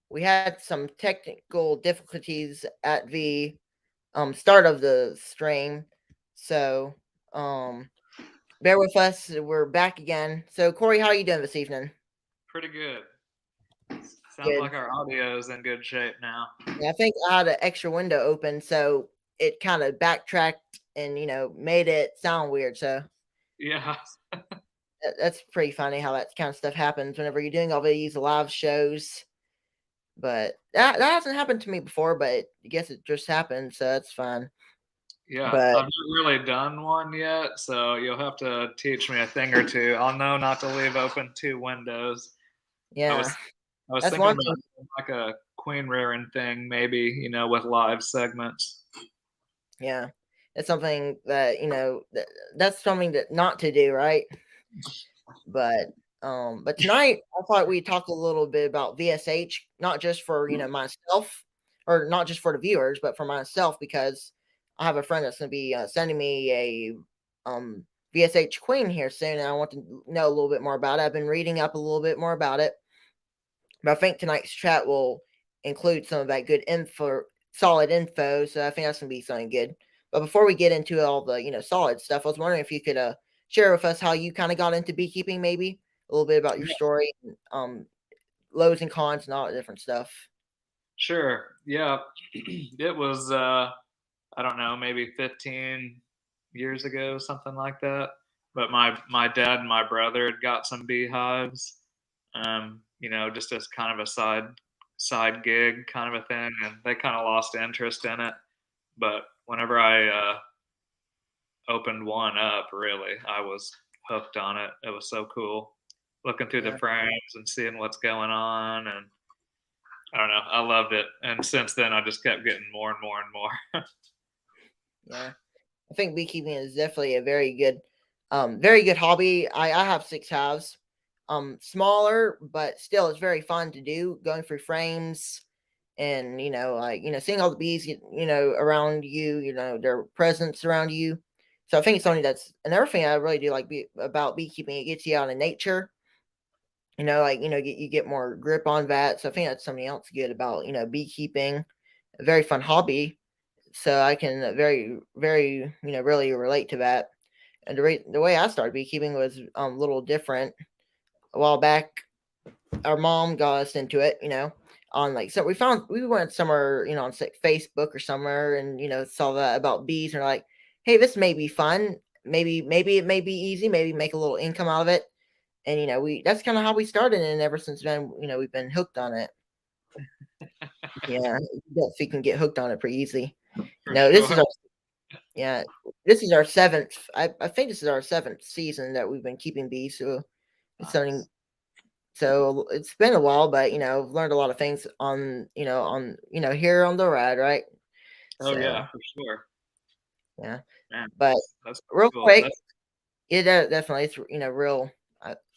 We had some technical difficulties at the start of the stream, so bear with us. We're back again. So, Cory, how are you doing this evening? Pretty good. Sounds Good. like our audio is in good shape now. Yeah, I think I had an extra window open, so it kind of backtracked and made it sound weird. So Yeah. that's pretty funny how that kind of stuff happens whenever you're doing all these live shows. But that hasn't happened to me before, but I guess it just happened, so that's fine. Yeah. But I've not really done one yet, so you'll have to teach me a thing or two. I'll know not to leave open two windows. I yeah, was I was that's thinking one about thing. doing like a queen rearing thing, maybe, with live segments. Yeah, it's something that that's something that not to do, right? But tonight I thought we'd talk a little bit about VSH, not just for myself, or not just for the viewers, but for myself, because I have a friend that's going to be sending me a VSH Queen here soon, and I want to know a little bit more about it. I've been reading up a little bit more about it, but I think tonight's chat will include some of that good info, solid info. So I think that's going to be something good. But before we get into all the solid stuff, I was wondering if you could share with us how you kind of got into beekeeping, maybe a little bit about your story, lows and cons, and all that different stuff. Sure. Yeah. It was I don't know, maybe 15 years ago, something like that. But my dad and my brother had got some beehives, just as kind of a side gig kind of a thing, and they kind of lost interest in it. But whenever I opened one up, really, I was hooked on it. It was so cool, looking through the Yeah, frames and seeing what's going on, and I don't know, I loved it. And since then, I just kept getting more and more and more. yeah. I think beekeeping is definitely a very good hobby. I have 6 hives, smaller, but still it's very fun to do. Going through frames, and seeing all the bees around you, their presence around you. So I think it's something that's another thing I really do like about beekeeping. It gets you out in nature. You get more grip on that. So I think that's something else good about beekeeping. A very fun hobby. So I can very very really relate to that. And the way I started beekeeping was a little different. A while back, our mom got us into it, on like, so we went somewhere, on Facebook or somewhere, and saw that about bees, and we're like, hey, this may be fun. Maybe it may be easy. Maybe make a little income out of it. And we that's kind of how we started, and ever since then, we've been hooked on it. Yeah, if you can get hooked on it pretty easy. For This is sure. our yeah, this is our seventh. I think this is our seventh season that we've been keeping bees. So it's something. Nice. So it's been a while, but I've learned a lot of things here on the rad, right? Oh yeah, So for sure. yeah, Man, but that's real cool. quick, That's definitely it's real.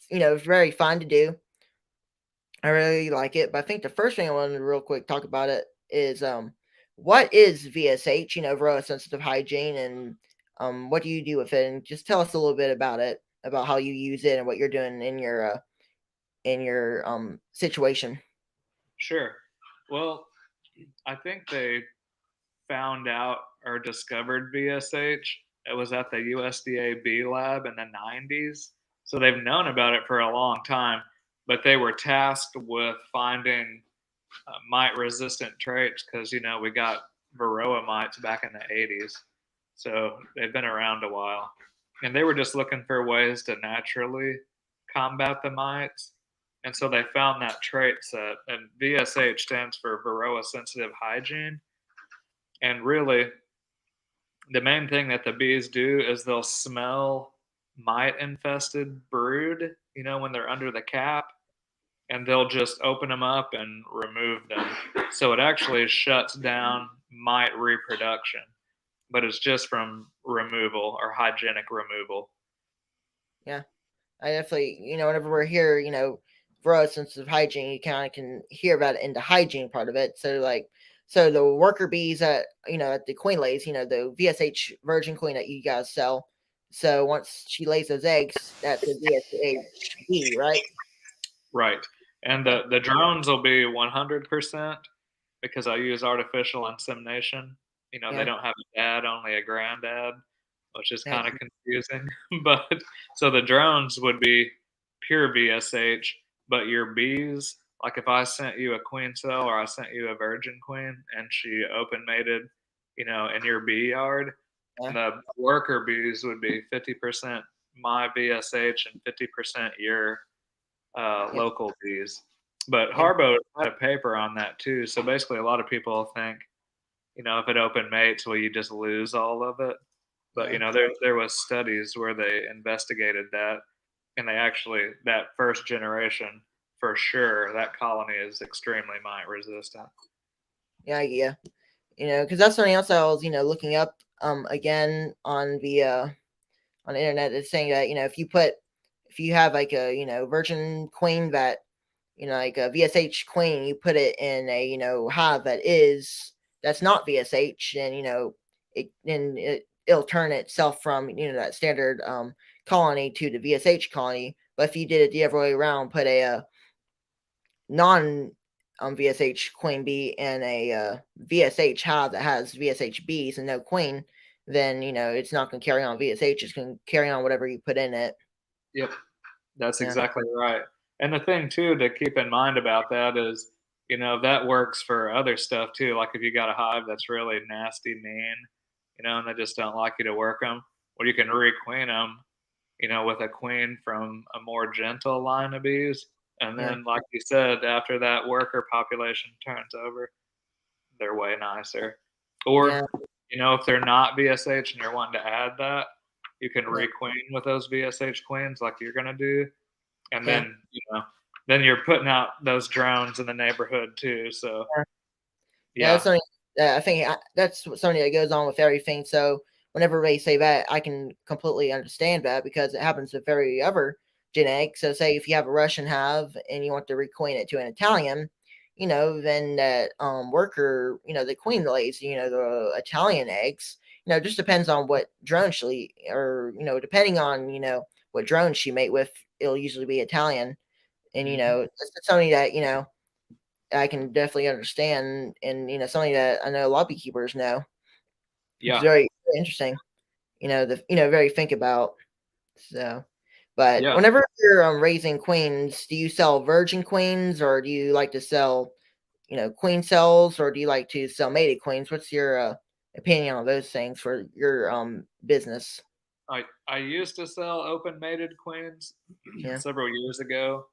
It's very fun to do. I really like it. But I think the first thing I wanted to real quick talk about it is what is VSH? Varroa sensitive hygiene, and what do you do with it? And just tell us a little bit about it, about how you use it and what you're doing in your situation. sure. Well, I think they found out or discovered VSH. It was at the USDA bee lab in the 90s. So they've known about it for a long time, but they were tasked with finding mite resistant traits because, we got Varroa mites back in the 80s. So they've been around a while. And they were just looking for ways to naturally combat the mites. And so they found that trait set, and VSH stands for Varroa Sensitive Hygiene. And really, the main thing that the bees do is they'll smell mite infested brood, when they're under the cap, and they'll just open them up and remove them. So it actually shuts down mite reproduction, but it's just from removal or hygienic removal. Yeah, I definitely, whenever we're here, Varroa Sensitive Hygiene, you kind of can hear about it in the hygiene part of it. So the worker bees at at the queen lays, the VSH virgin queen that you guys sell. So once she lays those eggs, that's a VSH bee, right? Right. And the drones will be 100% because I use artificial insemination. They Yeah, don't have a dad, only a granddad, which is yeah, kind of confusing. But so the drones would be pure VSH, but your bees, like if I sent you a queen cell or I sent you a virgin queen and she open mated, in your bee yard, yeah, the worker bees would be 50% my VSH and 50% your yeah, local bees. But yeah, Harbo had a paper on that too. So basically, a lot of people think, if it open mates, will you just lose all of it? But yeah, there was studies where they investigated that, and they actually that first generation for sure that colony is extremely mite resistant. yeah, yeah. Because that's something else I was, looking up again on the internet is saying that if you have like a virgin queen that like a VSH queen, you put it in a hive that's not VSH, and it'll turn itself from that standard colony to the VSH colony. But if you did it the other way around, put a non VSH queen bee in a VSH hive that has VSH bees and no queen, then it's not going to carry on VSH. It's going to carry on whatever you put in it. Yep, that's Yeah, exactly right. And the thing too to keep in mind about that is, that works for other stuff too. Like if you got a hive that's really nasty, mean, and they just don't like you to work them, well, you can requeen them, with a queen from a more gentle line of bees. And yeah, then, like you said, after that worker population turns over, they're way nicer. yeah, Or, if they're not VSH and you're wanting to add that, you can yeah, requeen with those VSH queens like you're gonna do, and yeah. then you're putting out those drones in the neighborhood too. So Yeah, that's yeah, something I think that's something that goes on with everything. So whenever they say that, I can completely understand that because it happens with every other genetic. So say if you have a Russian hive and you want to recoin it to an Italian, then that worker, the queen lays, the Italian eggs. Just depends on what drone she or depending on what drone she mate with, it'll usually be Italian. And hmm it's something that I can definitely understand, and something that I know a lot of beekeepers know. It's yeah, very, very interesting. Very think about. So, but yeah. whenever you're raising queens, do you sell virgin queens, or do you like to sell queen cells, or do you like to sell mated queens? What's your opinion on those things for your business? I used to sell open mated queens Yeah, several years ago.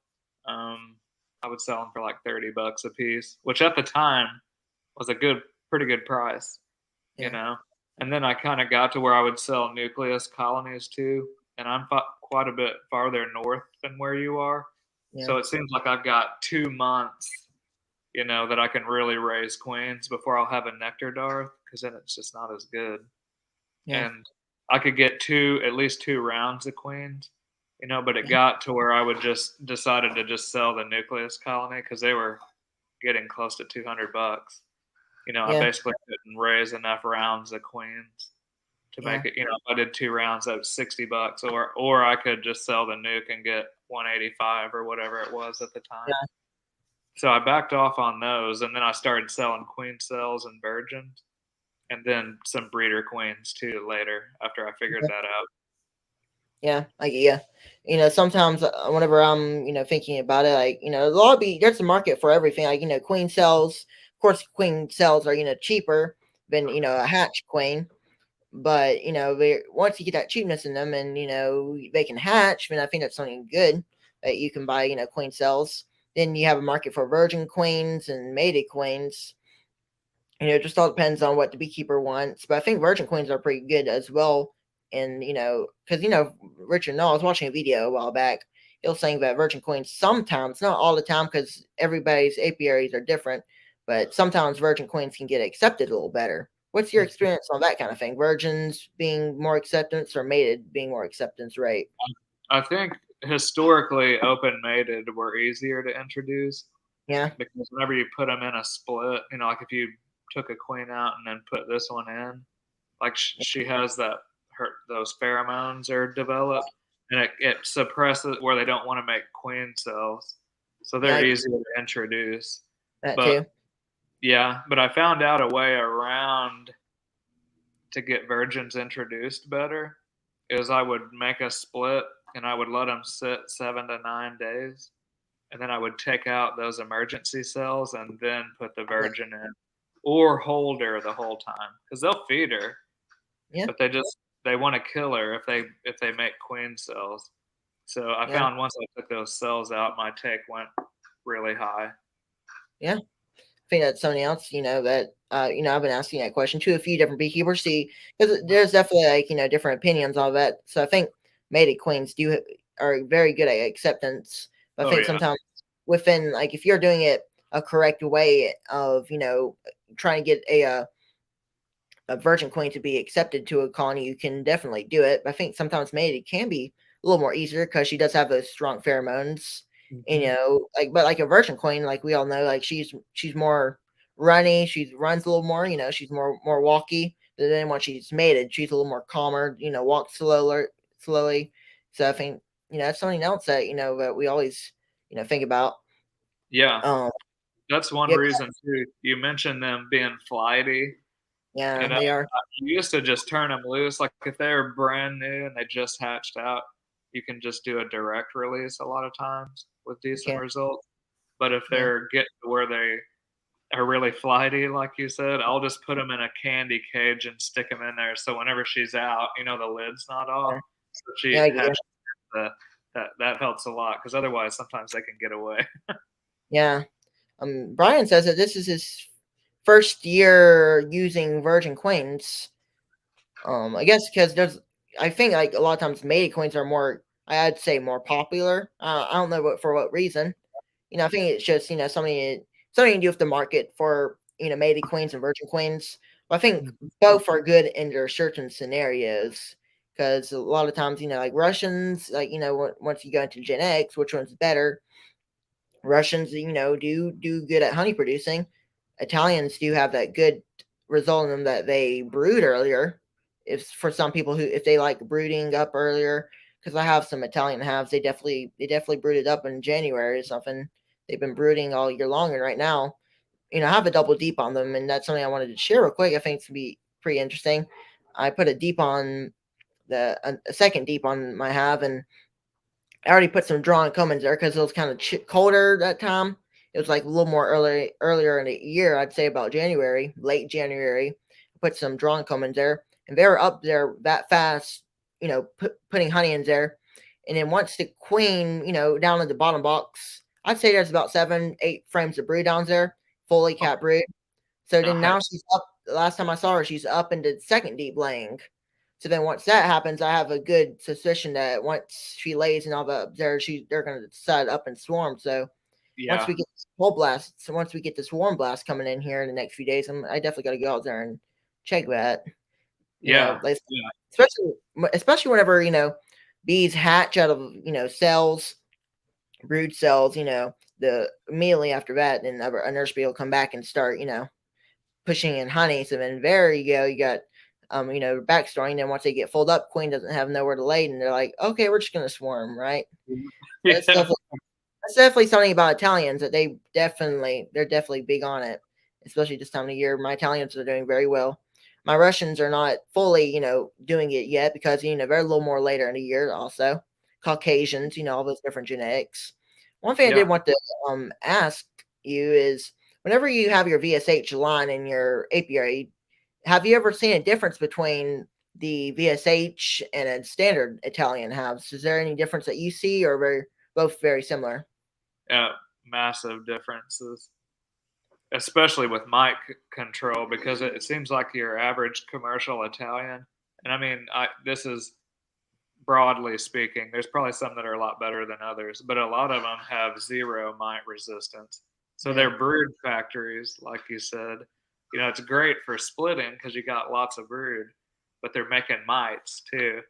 Um, I would sell them for like $30 a piece, which at the time was a pretty good price, you yeah, know. And then I kind of got to where I would sell nucleus colonies too, and I'm quite a bit farther north than where you are, yeah, so it seems like I've got 2 months, that I can really raise queens before I'll have a nectar dearth, because then it's just not as good. yeah, And I could get at least 2 rounds of queens, but it yeah, got to where I would just decided to just sell the nucleus colony because they were getting close to $200. I yeah, basically couldn't raise enough rounds of queens to yeah, make it. If I did 2 rounds, that was $60, or I could just sell the nuke and get 185 or whatever it was at the time. yeah, So I backed off on those, and then I started selling queen cells and virgins, and then some breeder queens too later after I figured yeah. that out. Yeah, I get ya. Sometimes whenever I'm, thinking about it, like, there's a market for everything. Like, queen cells, of course, queen cells are, cheaper than, a hatch queen. but once you get that cheapness in them, and they can hatch, and I think that's something good that you can buy queen cells. Then you have a market for virgin queens and mated queens. It just all depends on what the beekeeper wants. But I think virgin queens are pretty good as well. And because Richard, no, I was watching a video a while back. He was saying that virgin queens sometimes, not all the time, because everybody's apiaries are different, but sometimes virgin queens can get accepted a little better. What's your experience on that kind of thing? Virgins being more acceptance or mated being more acceptance rate? I think historically open mated were easier to introduce Yeah. because whenever you put them in a split, like if you took a queen out and then put this one in, like she has those pheromones are developed, and it suppresses where they don't want to make queen cells, so they're Yeah, easier to introduce. that But too. yeah, but I found out a way around to get virgins introduced better is I would make a split and I would let them sit 7 to 9 days, and then I would take out those emergency cells and then put the Yeah. virgin in, or hold her the whole time because they'll feed her, Yeah. but they want to kill her if they make queen cells. So I Yeah. found once I took those cells out, my take went really high. Yeah. I think that's something else, that I've been asking that question to a few different beekeepers, see, because there's definitely different opinions on that. So I think mated queens are very good at acceptance. But I Oh think yeah, sometimes within if you're doing it a correct way of trying to get a virgin queen to be accepted to a colony, you can definitely do it. But I think sometimes mated can be a little more easier because she does have those strong pheromones. mm-hmm. But like a virgin queen, like we all know, like she's more runny. She runs a little more. She's more walky. But then when she's mated, she's a little more calmer. Walks slowly. So I think that's something else that that we always think about. Yeah, Um, that's one yeah, reason too. You mentioned them being flighty. yeah, And they are. you used to just turn them loose. Like if they're brand new and they just hatched out, you can just do a direct release a lot of times with decent Okay, results. But if yeah, they're getting to where they are really flighty, like you said, I'll just put them in a candy cage and stick them in there. So whenever she's out, the lid's not off. yeah, So she yeah, I get you. hatches. That helps a lot because otherwise sometimes they can get away. Yeah. Brian says that this is his first year using Virgin Queens. I guess because I think a lot of times mated queens are more, I'd say more popular. I don't know for what reason. I think it's just something to do with the market for mated queens and virgin queens. But I think both are good in their certain scenarios because a lot of times like Russians, once you go into genetics, which one's better? Russians, do good at honey producing. Italians do have that good result in them that they brood earlier. If for some people who if they like brooding up earlier, because I have some Italian halves, they definitely brooded up in January or something. They've been brooding all year long, and right now, I have a double deep on them, and that's something I wanted to share real quick. I think it's gonna be pretty interesting. I put a deep on a second deep on my halve, and I already put some drawn Cummins there because it was kind of colder that time. It was like a little more earlier in the year. I'd say about January, late January. I put some drawn Cummins there, and they were up there that fast. Putting honey in there, and then once the queen, down at the bottom box, I'd say there's about 7, 8 frames of brood down there, fully cat brood. So then Nice. now she's up. The last time I saw her, she's up into second deep laying. So then once that happens, I have a good suspicion that once she lays and all that they're gonna set up and swarm. So once Yeah. we get this whole blast, so once we get this swarm blast coming in here in the next few days, I definitely gotta go out there and check that. Yeah. Like Yeah. especially whenever bees hatch out of cells, brood cells. The immediately after that, then a nurse bee will come back and start pushing in honey. So then there you go. You got backstory. And then once they get filled up, queen doesn't have nowhere to lay, and they're like, okay, we're just gonna swarm, right? That's Yeah. definitely something about Italians that they're definitely big on it, especially this time of year. My Italians are doing very well. My Russians are not fully, doing it yet because they're a little more later in the year. Also, Caucasians, all those different genetics. One thing I did Yeah. want to ask you is, whenever you have your VSH line in your apiary, have you ever seen a difference between the VSH and then standard Italian hives. Is there any difference that you see, or both very similar? Massive differences, especially with mic control, because it seems like your average commercial Italian, and I mean, this is broadly speaking. There's probably some that are a lot better than others, but a lot of them have zero mite resistance. So Yeah, they're brood factories, like you said. You know, it's great for splitting because you got lots of brood, but they're making mites too.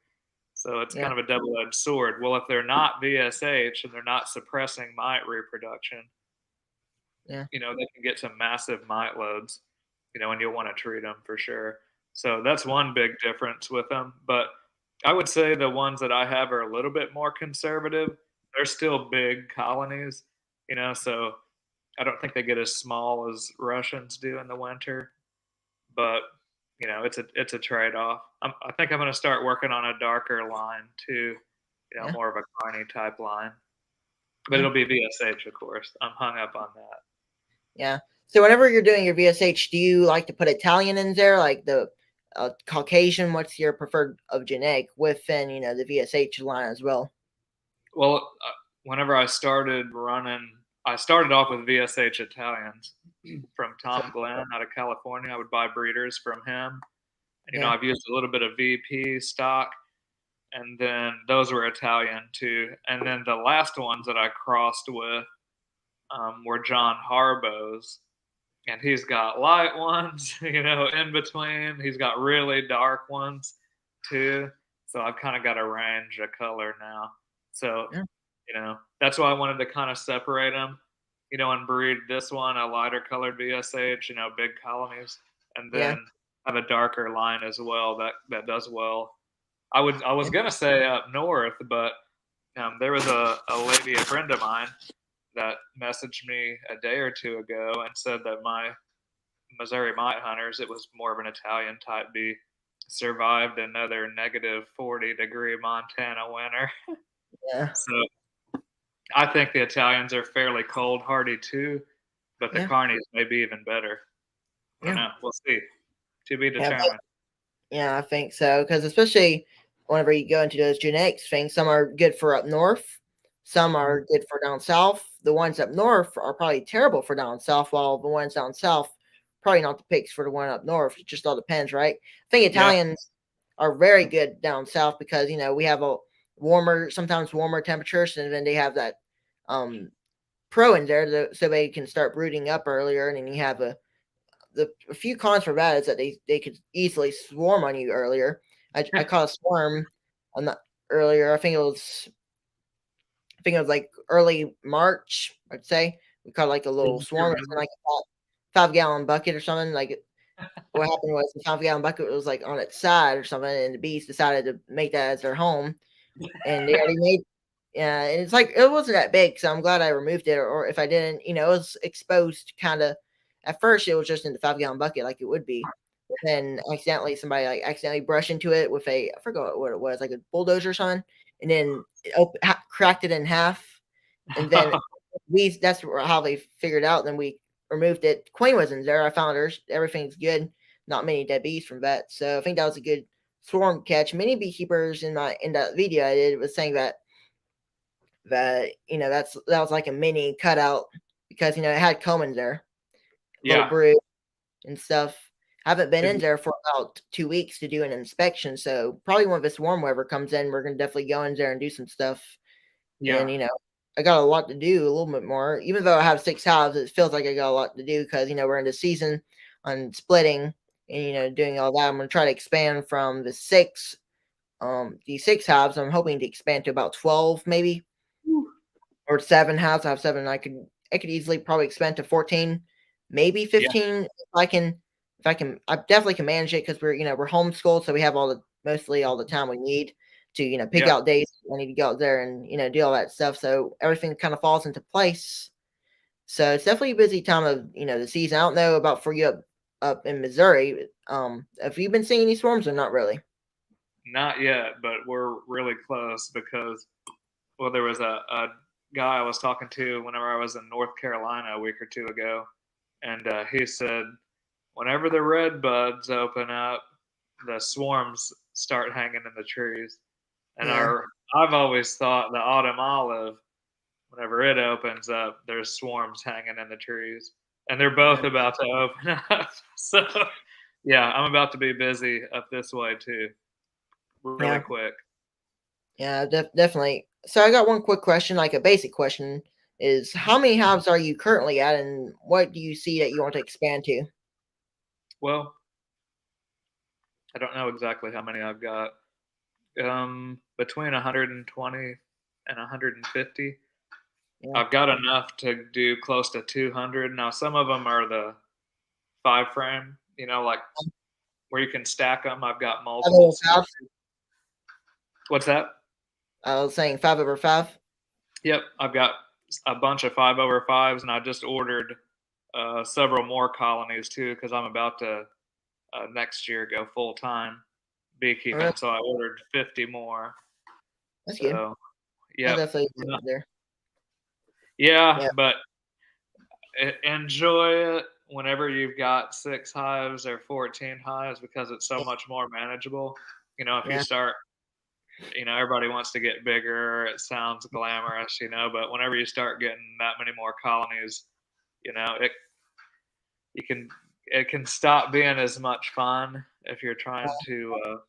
So it's yeah, kind of a double-edged sword. Well, if they're not VSH and they're not suppressing mite reproduction, yeah, you know, they can get some massive mite loads, you know, and you'll want to treat them for sure. So that's one big difference with them. But I would say the ones that I have are a little bit more conservative. They're still big colonies, you know, so I don't think they get as small as Russians do in the winter. But you know, it's a trade off. I think I'm going to start working on a darker line too, you know, yeah, more of a carny type line. But yeah, it'll be VSH, of course. I'm hung up on that. yeah. So whenever you're doing your VSH, do you like to put Italian in there, like the Caucasian? What's your preferred of genetic within the VSH line as well? Well, whenever I started running, I started off with VSH Italians from So Tom Glenn out of California. I would buy breeders from him. And, you know, yeah, I've used a little bit of VP stock, and then those were Italian too. And then the last ones that I crossed with were John Harbaugh's. And he's got light ones, you know, in between. He's got really dark ones too. So I've kind of got a range of color now. So, yeah, you know, that's why I wanted to kind of separate them, you know, and breed this one a lighter colored VSH, you know, big colonies, and yeah, then have a darker line as well that does well. I was yeah, gonna say up north, but there was a lady, a friend of mine, that messaged me a day or two ago and said that my Missouri Mite Hunters, it was more of an Italian type bee, survived another negative 40-degree Montana winter. yeah, So I think the Italians are fairly cold hardy too, but the yeah, Carnies may be even better. I don't yeah. know. We'll see. To be Yeah, determined. yeah, I think so. Because especially whenever you go into those genetics things, some are good for up north, some Mhm. are good for down south. The ones up north are probably terrible for down south, while the ones down south probably not the picks for the one up north. It just all depends, right? I think Yeah. Italians are very good down south because we have a sometimes warmer temperatures, and then they have that um pro in there, so they can start brooding up earlier, and then you have a few cons for that is that they could easily swarm on you earlier. I caught a swarm on the earlier. I think it was like early March. I'd say we caught like a Do little you swarm. It was in remember? like a 5 gallon bucket or something. Like what happened was the 5 gallon bucket was like on its side or something, and the bees decided to make that as their home, and they already made. Yeah, and it's like it wasn't that big, so I'm glad I removed it. Or if I didn't, it was exposed kind of. At first, it was just in the 5 gallon bucket, like it would be. But then somebody like accidentally brushed into it with I forgot what it was, like a bulldozer or something, and then cracked it in half. And then that's how they figured out. Then we removed it. Queen was in there. I found her. Everything's good. Not many dead bees from that. So I think that was a good swarm catch. Many beekeepers in that video I did was saying that that was like a mini cutout because it had Comans there, little Yeah. brood and stuff. I haven't been Did in you, there for about 2 weeks to do an inspection, so probably when this warm weather comes in, we're gonna definitely go in there and do some stuff. yeah. And I got a lot to do, a little bit more. Even though I have 6 hives, it feels like I got a lot to do because we're in the season on splitting and doing all that. I'm gonna try to expand from these 6 hives. I'm hoping to expand to about 12 maybe Whew. or 7 hives. I have seven. I could easily probably expand to 14, maybe Yeah. 15 if I can. I definitely can manage it because we're homeschooled, so we have mostly all the time we need to pick Yeah. out days I need to go out there and do all that stuff. So everything kind of falls into place. So it's definitely a busy time of the season. I don't know about for you up in Missouri. Have you been seeing any storms or not really? Not yet, but we're really close because, well, there was a guy I was talking to whenever I was in North Carolina a week or two ago, and he said, whenever the red buds open up, the swarms start hanging in the trees. And Yeah. I've always thought the autumn olive, whenever it opens up, there's swarms hanging in the trees, and they're both Yeah. about to open up. So, yeah, I'm about to be busy up this way too, really Yeah. quick. Yeah, definitely. So I got one quick question, like a basic question, is how many hives are you currently at, and what do you see that you want to expand to? Well, I don't know exactly how many I've got. Between 120 and 150. Yeah. I've got enough to do close to 200. Now, some of them are the 5 frame, like where you can stack them. I've got Five multiple over five. species. What's that? I was saying 5 over 5. Yep, I've got a bunch of 5/5s, and I just ordered several more colonies too because I'm about to next year go full time Really? beekeeping. So I ordered 50 more. That's good. So, That's yep. definitely We're good not- there. Yeah, Yeah. but enjoy it whenever you've got 6 hives or 14 hives because it's so much more manageable. If you Yeah. start, everybody wants to get bigger. It sounds glamorous, but whenever you start getting that many more colonies, it you can it can stop being as much fun if you're trying to,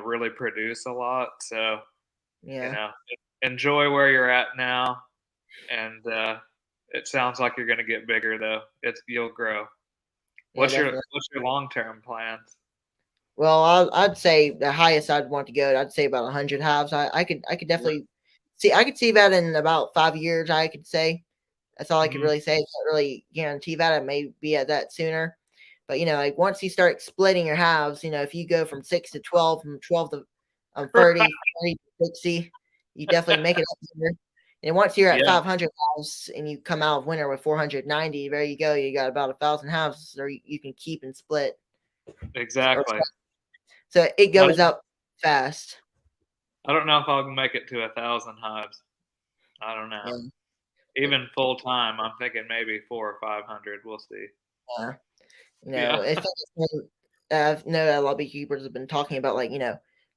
really produce a lot. So, you Yeah. know, enjoy where you're at now, and it sounds like you're going to get bigger though. You'll grow. Yeah, definitely. What's your long term plans? Well, I'd say the highest I'd want to go, I'd say about 100 hives. I could Yeah. definitely see. I could see that in about 5 years. I could say that's all I could Hmm. really say. I can't really guarantee that. I may be at that sooner, but like once you start splitting your halves, if you go from 6 to 12, from 12 to 30, 30 to 60, you definitely make it up there. And once you're at Yeah, 500 halves and you come out of winter with 490, there you go. You got about 1,000 halves, or you can keep and split. Or exactly. so it I goes don't, up fast. I don't know if I'll make it to 1,000 hives. I don't know. Yeah. Even full time, I'm thinking maybe 400 or 500. We'll see. Yeah. Yeah. I think I know that a lot of beekeepers have been talking about, like,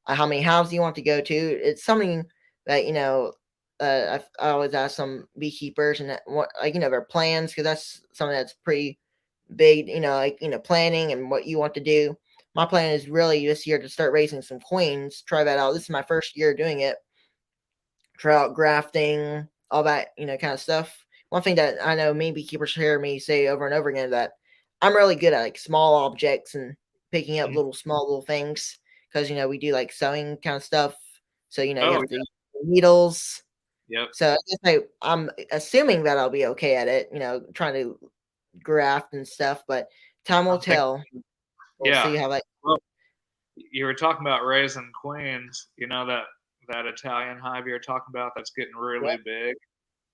how many hives you want to go to. It's something that, I always ask some beekeepers and what, like, their plans, because that's something that's pretty big, like, planning and what you want to do. My plan is really this year to start raising some queens, try that out. This is my first year doing it. Try out grafting, all that, kind of stuff. One thing that I know me beekeepers hear me say over and over again that I'm really good at like small objects and picking up Mhm. small little things because we do like sewing kind of stuff. So you Oh, have to use needles. yep. So I guess I'm assuming that I'll be okay at it. Trying to graft and stuff, but time will I'm thinking, tell. We'll yeah. see how that. Well, you were talking about raising queens. That Italian hive you're talking about that's getting really Yep, big. that's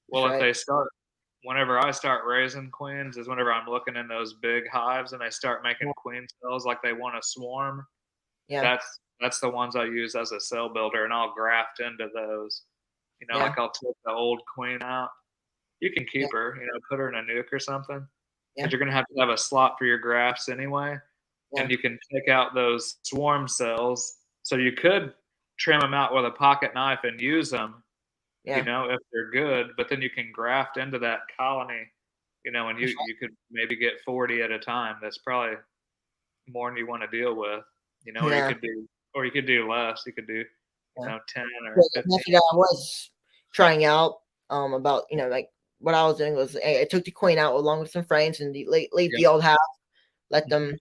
Well, if right. they start, whenever I start raising queens, is whenever I'm looking in those big hives and they start making Yeah, queen cells like they want to swarm. yeah, That's the ones I use as a cell builder, and I'll graft into those. yeah, Like I'll take the old queen out. You can yeah, keep her, put her in a nuke or something, because yeah, you're gonna have to have a slot for your grafts anyway, yeah, and you can take out those swarm cells. So you could trim them out with a pocket knife and use them, yeah. if they're good, but then you can graft into that colony, and you That's you could maybe get 40 at a time. That's probably more than you want to deal with, right. Yeah, or you could do less. You could do, yeah. 10 Well, or the 15. method I was trying out, about, like what I was doing was I took the queen out along with some frames and leave Yeah. the old house, let Mhm. them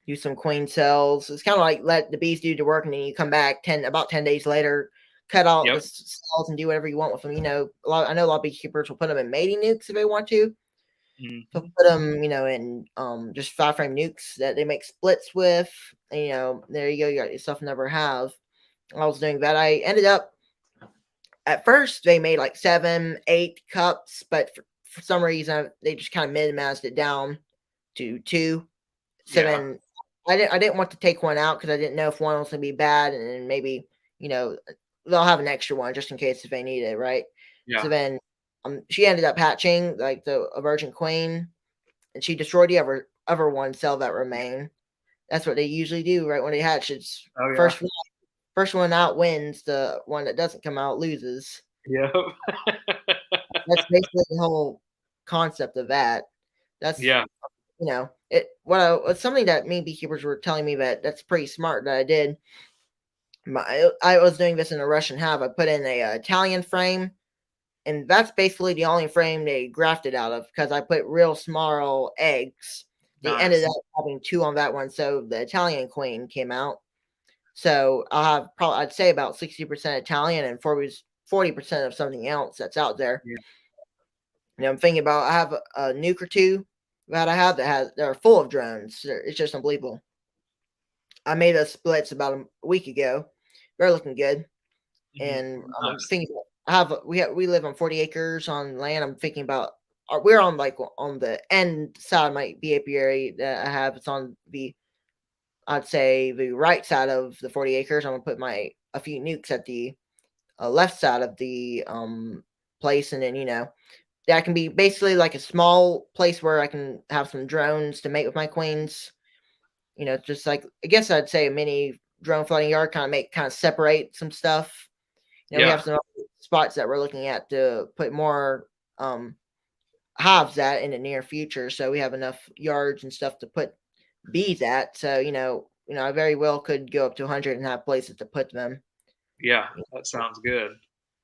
do some queen cells. It's kind of like let the bees do the work, and then you come back about 10 days later, cut out the Yep. cells and do whatever you want with them. I know a lot of beekeepers will put them in mating nukes if they want to. So Mhm. put them, in just 5 frame nukes that they make splits with. And, there you go. You got yourself another hive. I was doing that. I ended up at first they made like 7, 8 cups, but for some reason they just kind of minimized it down to 2. So Yeah. then I didn't want to take one out because I didn't know if one was gonna be bad, and then maybe you know they'll have an extra one just in case if they need it, right? So Yeah. then she ended up hatching like a virgin queen, and she destroyed the other one cell that remained. That's what they usually do right when they hatch. It's Oh yeah. first one out wins. The one that doesn't come out loses. Yep. That's basically the whole concept of that. That's Yeah. it's something that me beekeepers were telling me that's pretty smart that I did. I was doing this in a Russian hive. I put in a Italian frame, and that's basically the only frame they grafted out of because I put real small eggs. They ended Nice. up having 2 on that one, so the Italian queen came out. So I'll have probably I'd say about 60% Italian and 40% of something else that's out there. Yeah. I'm thinking about I have a nuke or two that I have that are full of drones. It's just unbelievable. I made a splits about a week ago. They're looking good, and I'm Nice. thinking we live on 40 acres on land. I'm thinking about we're on on the end side of my bee apiary that I have. It's on I'd say the right side of the 40 acres. I'm gonna put a few nukes at the left side of the place, and then that can be basically like a small place where I can have some drones to mate with my queens. Just like I guess I'd say a mini drone flooding yard, kind of separate some stuff. We Yeah. have some spots that we're looking at to put more hives at in the near future, so we have enough yards and stuff to put bees at. So I very well could go up to 100 and have places to put them. Yeah. That sounds good.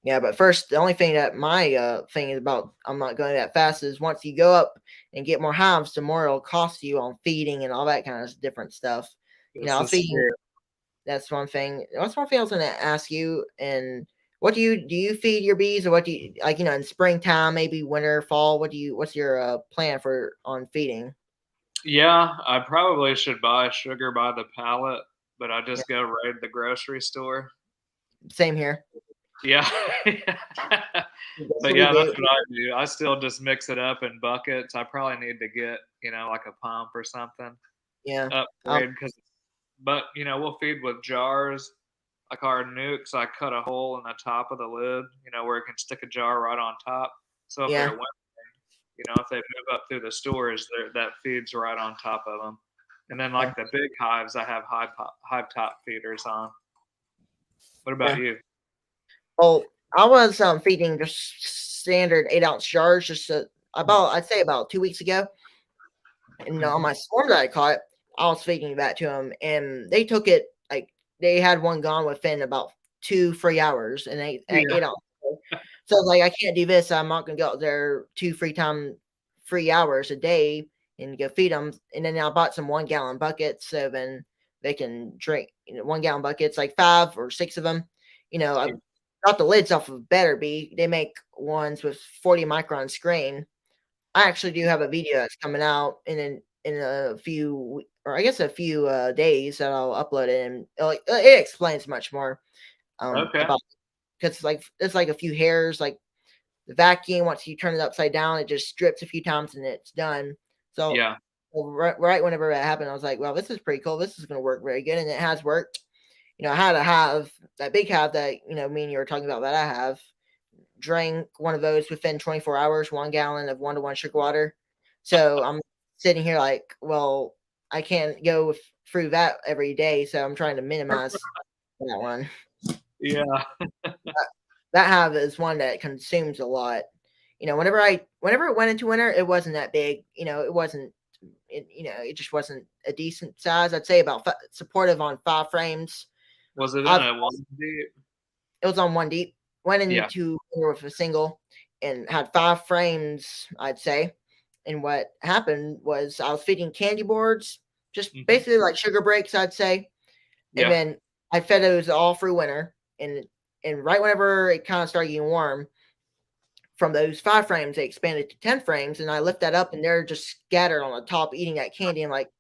Yeah, but first, the only thing that my thing is about, I'm not going that fast, is once you go up and get more hives, the more it'll cost you on feeding and all that kind of different stuff. This is Feeding, true. that's one thing. That's one thing I was going to ask you. And what do you feed your bees, or what do you like? In springtime, maybe winter, fall. What's your plan for on feeding? Yeah, I probably should buy sugar by the pallet, but I Yeah, just go right to the grocery store. same here. Yeah. That's But what we yeah, that's do. what I do. I still just mix it up in buckets. I probably need to get, like a pump or something Yeah. upgrade because, but we'll feed with jars. Like our nukes, I cut a hole in the top of the lid, where it can stick a jar right on top. So if they're Yeah. if they move up through the storage, that feeds right on top of them. And then Yeah. like the big hives, I have hive top feeders on. What about Yeah. you? Well, I was feeding just standard 8-ounce jars just I'd say about 2 weeks ago. And on Mhm. my swarm that I caught, I was feeding that to them, and they took it like they had one gone within about 2 3 hours, and they at Yeah. 8 ounces. So I was like, I can't do this. I'm not gonna go out there 3 hours a day and go feed them. And then I bought some 1 gallon buckets, so then they can drink 1 gallon buckets, like 5 or 6 of them. I got the lids off of Better Bee. They make ones with 40 micron screen. I actually do have a video that's coming out in a few, or I guess a few days that I'll upload it, and it explains much more Okay. about because it's like a few hairs, like the vacuum. Once you turn it upside down, it just strips a few times and it's done. So Yeah. right whenever that happened, I was like, well, this is pretty cool. This is going to work very good, and it has worked. I had to have that big hive that me and you were talking about that I have drank one of those within 24 hours, 1 gallon of 1-to-1 sugar water. So I'm sitting here like, well, I can't go through that every day. So I'm trying to minimize that one. Yeah. That hive is one that consumes a lot. Whenever it went into winter, it wasn't that big. It wasn't. It just wasn't a decent size. I'd say about supportive on 5 frames. Was it in I've a one deep? It was on one deep. Went Yeah. into with a single and had 5 frames, I'd say. And what happened was I was feeding candy boards, just Hmm. basically like sugar breaks, I'd say. And Yeah. then I fed those all through winter. And right whenever it kind of started getting warm, from those 5 frames, they expanded to 10 frames. And I lift that up and they're just scattered on the top eating that candy. And like,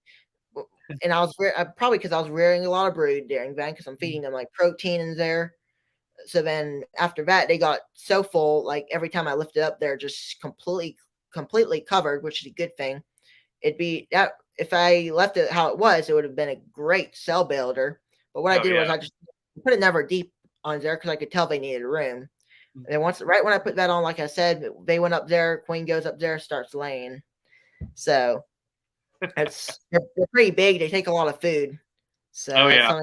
and I was probably because I was rearing a lot of brood during then because I'm feeding them like protein in there. So then after that, they got so full, like every time I lifted up, they're just completely covered, which is a good thing. It'd be that if I left it how it was, it would have been a great cell builder. But what I Oh did was yeah. I just put it never deep on there because I could tell they needed a room. Mm. And then right when I put that on, like I said, they went up there. Queen goes up there, starts laying. So They're pretty big. They take a lot of food, so Oh yeah.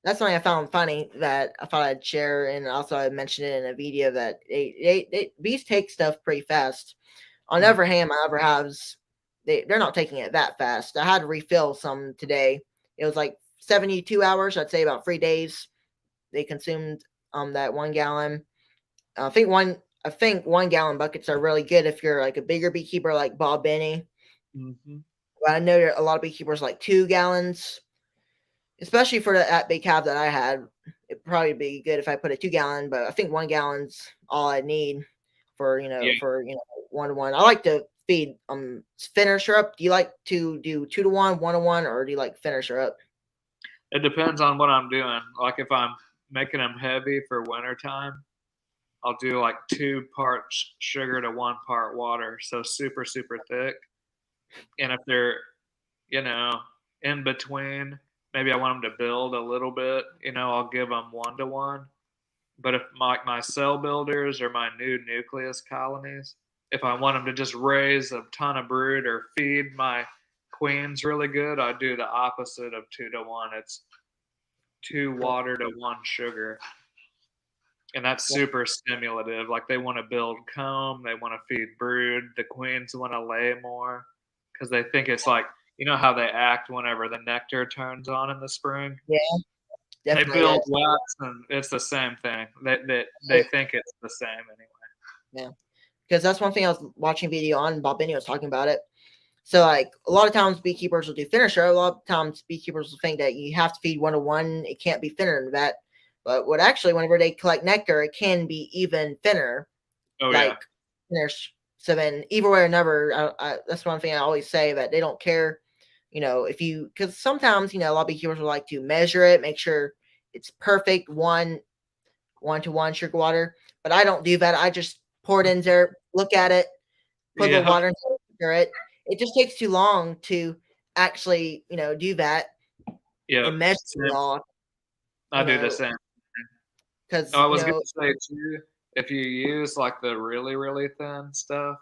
that's something I found funny that I thought I'd share, and also I mentioned it in a video that bees take stuff pretty fast. On the Mm, other hand, my other halves, they're not taking it that fast. I had to refill some today. It was like 72 hours. I'd say about 3 days. They consumed that 1 gallon. I think 1 gallon buckets are really good if you're like a bigger beekeeper like Bob Benny. mhm. But I know a lot of beekeepers like 2 gallons, especially for that big calf that I had. It'd probably be good if I put a 2 gallon, but I think 1 gallon's all I need for Yeah. 1 to 1. I like to feed finisher up. Do you like to do 2 to 1, 1 to 1, or do you like finisher up? It depends on what I'm doing. Like if I'm making them heavy for wintertime, I'll do like 2 parts sugar to 1 part water, so super super thick. And if they're you know in between, maybe I want them to build a little bit. I'll give them 1 to 1. But if my cell builders or my new nucleus colonies, if I want them to just raise a ton of brood or feed my queens really good, I do the opposite of 2 to 1. It's 2 water to 1 sugar, and that's Yeah, super stimulative. Like they want to build comb, they want to feed brood. The queens want to lay more because they think it's like how they act whenever the nectar turns on in the spring. yeah, They definitely. build wax, and it's the same thing. They think it's the same anyway. Yeah, because that's one thing I was watching a video on. Bob Benny was talking about it. So, like, a lot of times beekeepers will do finisher. A lot of times beekeepers will think that you have to feed 1 to 1. It can't be thinner than that. But what actually, whenever they collect nectar, it can be even thinner, Oh yeah, like thinner. So then, either way or another, that's one thing I always say that they don't care. If you, because sometimes a lot of beekeepers will like to measure it, make sure it's perfect, 1 to 1 sugar water. But I don't do that. I just pour it in there, look at it, put a little yeah, water into it. It just takes too long to actually, do that yeah. and measure it Same. all, I do the same. Oh, because, I was gonna say too, if you use like the really really thin stuff,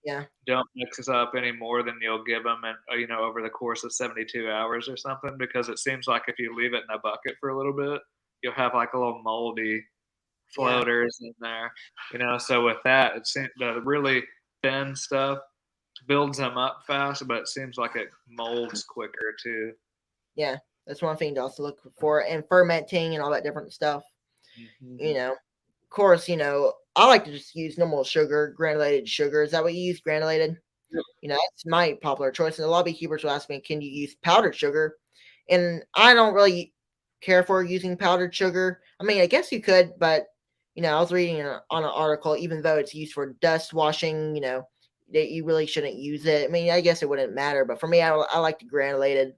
yeah, don't mix it up any more than you'll give them, and over the course of 72 hours or something, because it seems like if you leave it in a bucket for a little bit, you'll have like a little moldy yeah, floaters in there. So with that, it seems the really thin stuff builds them up fast, but it seems like it molds quicker too. yeah. That's one thing to also look for, and fermenting and all that different stuff. Mm-hmm. Of course, I like to just use normal sugar, granulated sugar. Is that what you use, granulated? That's my popular choice. And a lot of beekeepers will ask me, can you use powdered sugar? And I don't really care for using powdered sugar. I mean, I guess you could, but, I was reading on an article, even though it's used for dust washing, that you really shouldn't use it. I mean, I guess it wouldn't matter, but for me, I like the granulated.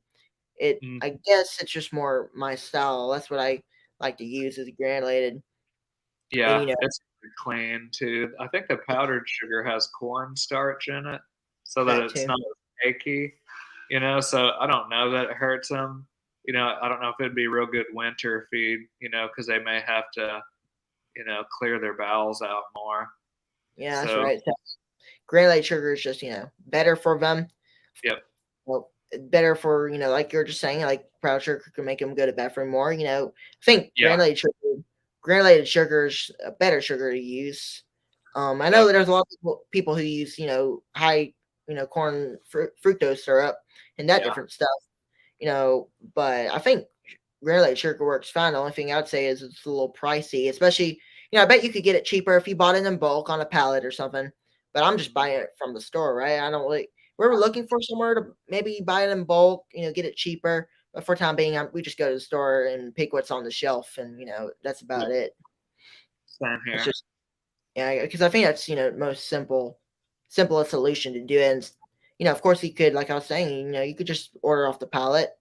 I Mm-hmm. guess it's just more my style. That's what I like to use is granulated. And, Yeah, it's clean too. I think the powdered sugar has cornstarch in it, so that that it's too. not as cakey. So I don't know that it hurts them. I don't know if it'd be real good winter feed. Because they may have to clear their bowels out more. Yeah, that's So right. So granulated sugar is just, better for them. yep, Well, better for, like you're just saying, like powdered sugar can make them go to bed for more. I think yeah, granulated sugar is a better sugar to use. I know yep, that there's a lot of people who use, high, corn fructose syrup and that yeah, different stuff, but I think granulated sugar works fine. The only thing I'd say is it's a little pricey, especially, I bet you could get it cheaper if you bought it in bulk on a pallet or something. But I'm just mhm, buying it from the store, right? I don't really. We're looking for somewhere to maybe buy it in bulk, get it cheaper. But for time being, we just go to the store and pick what's on the shelf, and that's yep. about it. Same It's here. just yeah, because I think that's most simplest solution to do it. And of course, you could, like I was saying, you could just order off the pallet,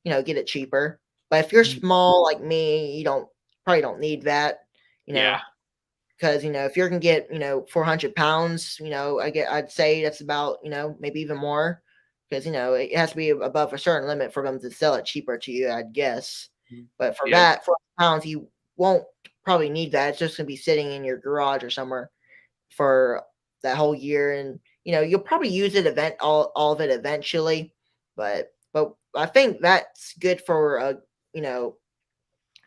get it cheaper. But if you're Mm, small like me, you probably don't need that, you yeah, know, because if you're gonna get 400 pounds, I'd say that's about maybe even more, because it has to be above a certain limit for them to sell it cheaper to you, I'd guess. mm, But for yep, that 400 pounds, you won't probably need that. It's just gonna be sitting in your garage or somewhere for that whole year, and you'll probably use it all of it eventually. But I think that's good for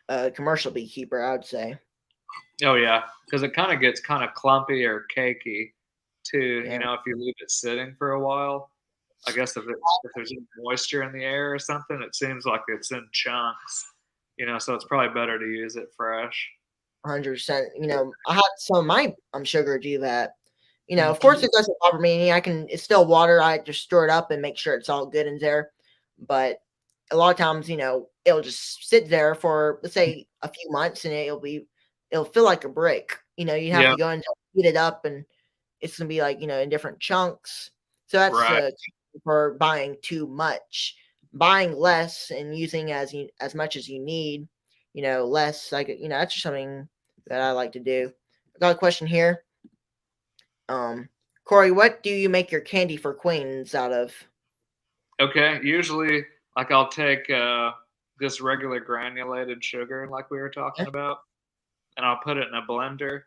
a commercial beekeeper, I would say. Oh yeah, because it kind of gets kind of clumpy or cakey too. Yeah, If you leave it sitting for a while. I guess if there's any moisture in the air or something, it seems like it's in chunks. So it's probably better to use it fresh. 100%. I had some of my sugar do that. Of course, Mhm. it doesn't bother me. It's still water. I just store it up and make sure it's all good in there. But a lot of times, it'll just sit there for, let's say, a few months, and it'll feel like a brick. You have Yeah, to go and heat it up, and it's gonna be like, in different chunks. So that's right. for buying too much. Buying less and using as much as you need, less, like, that's just something that I like to do. I got a question here. Cory, what do you make your candy for queens out of? Okay. Usually, like I'll take just regular granulated sugar, like we were Yeah, talking about, and I'll put it in a blender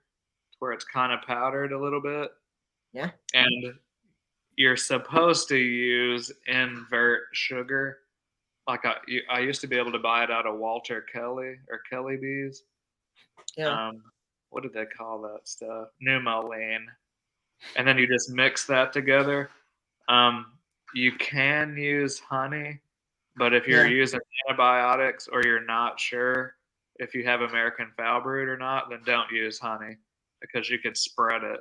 where it's kind of powdered a little bit. yeah, And you're supposed to use invert sugar. Like I used to be able to buy it out of Walter Kelly or Kelly Bees. yeah, Um, what did they call that stuff? Pneumoline. And then you just mix that together. Um, you can use honey, but if you're yeah, using antibiotics or you're not sure if you have American foul brood or not, then don't use honey because you could spread it,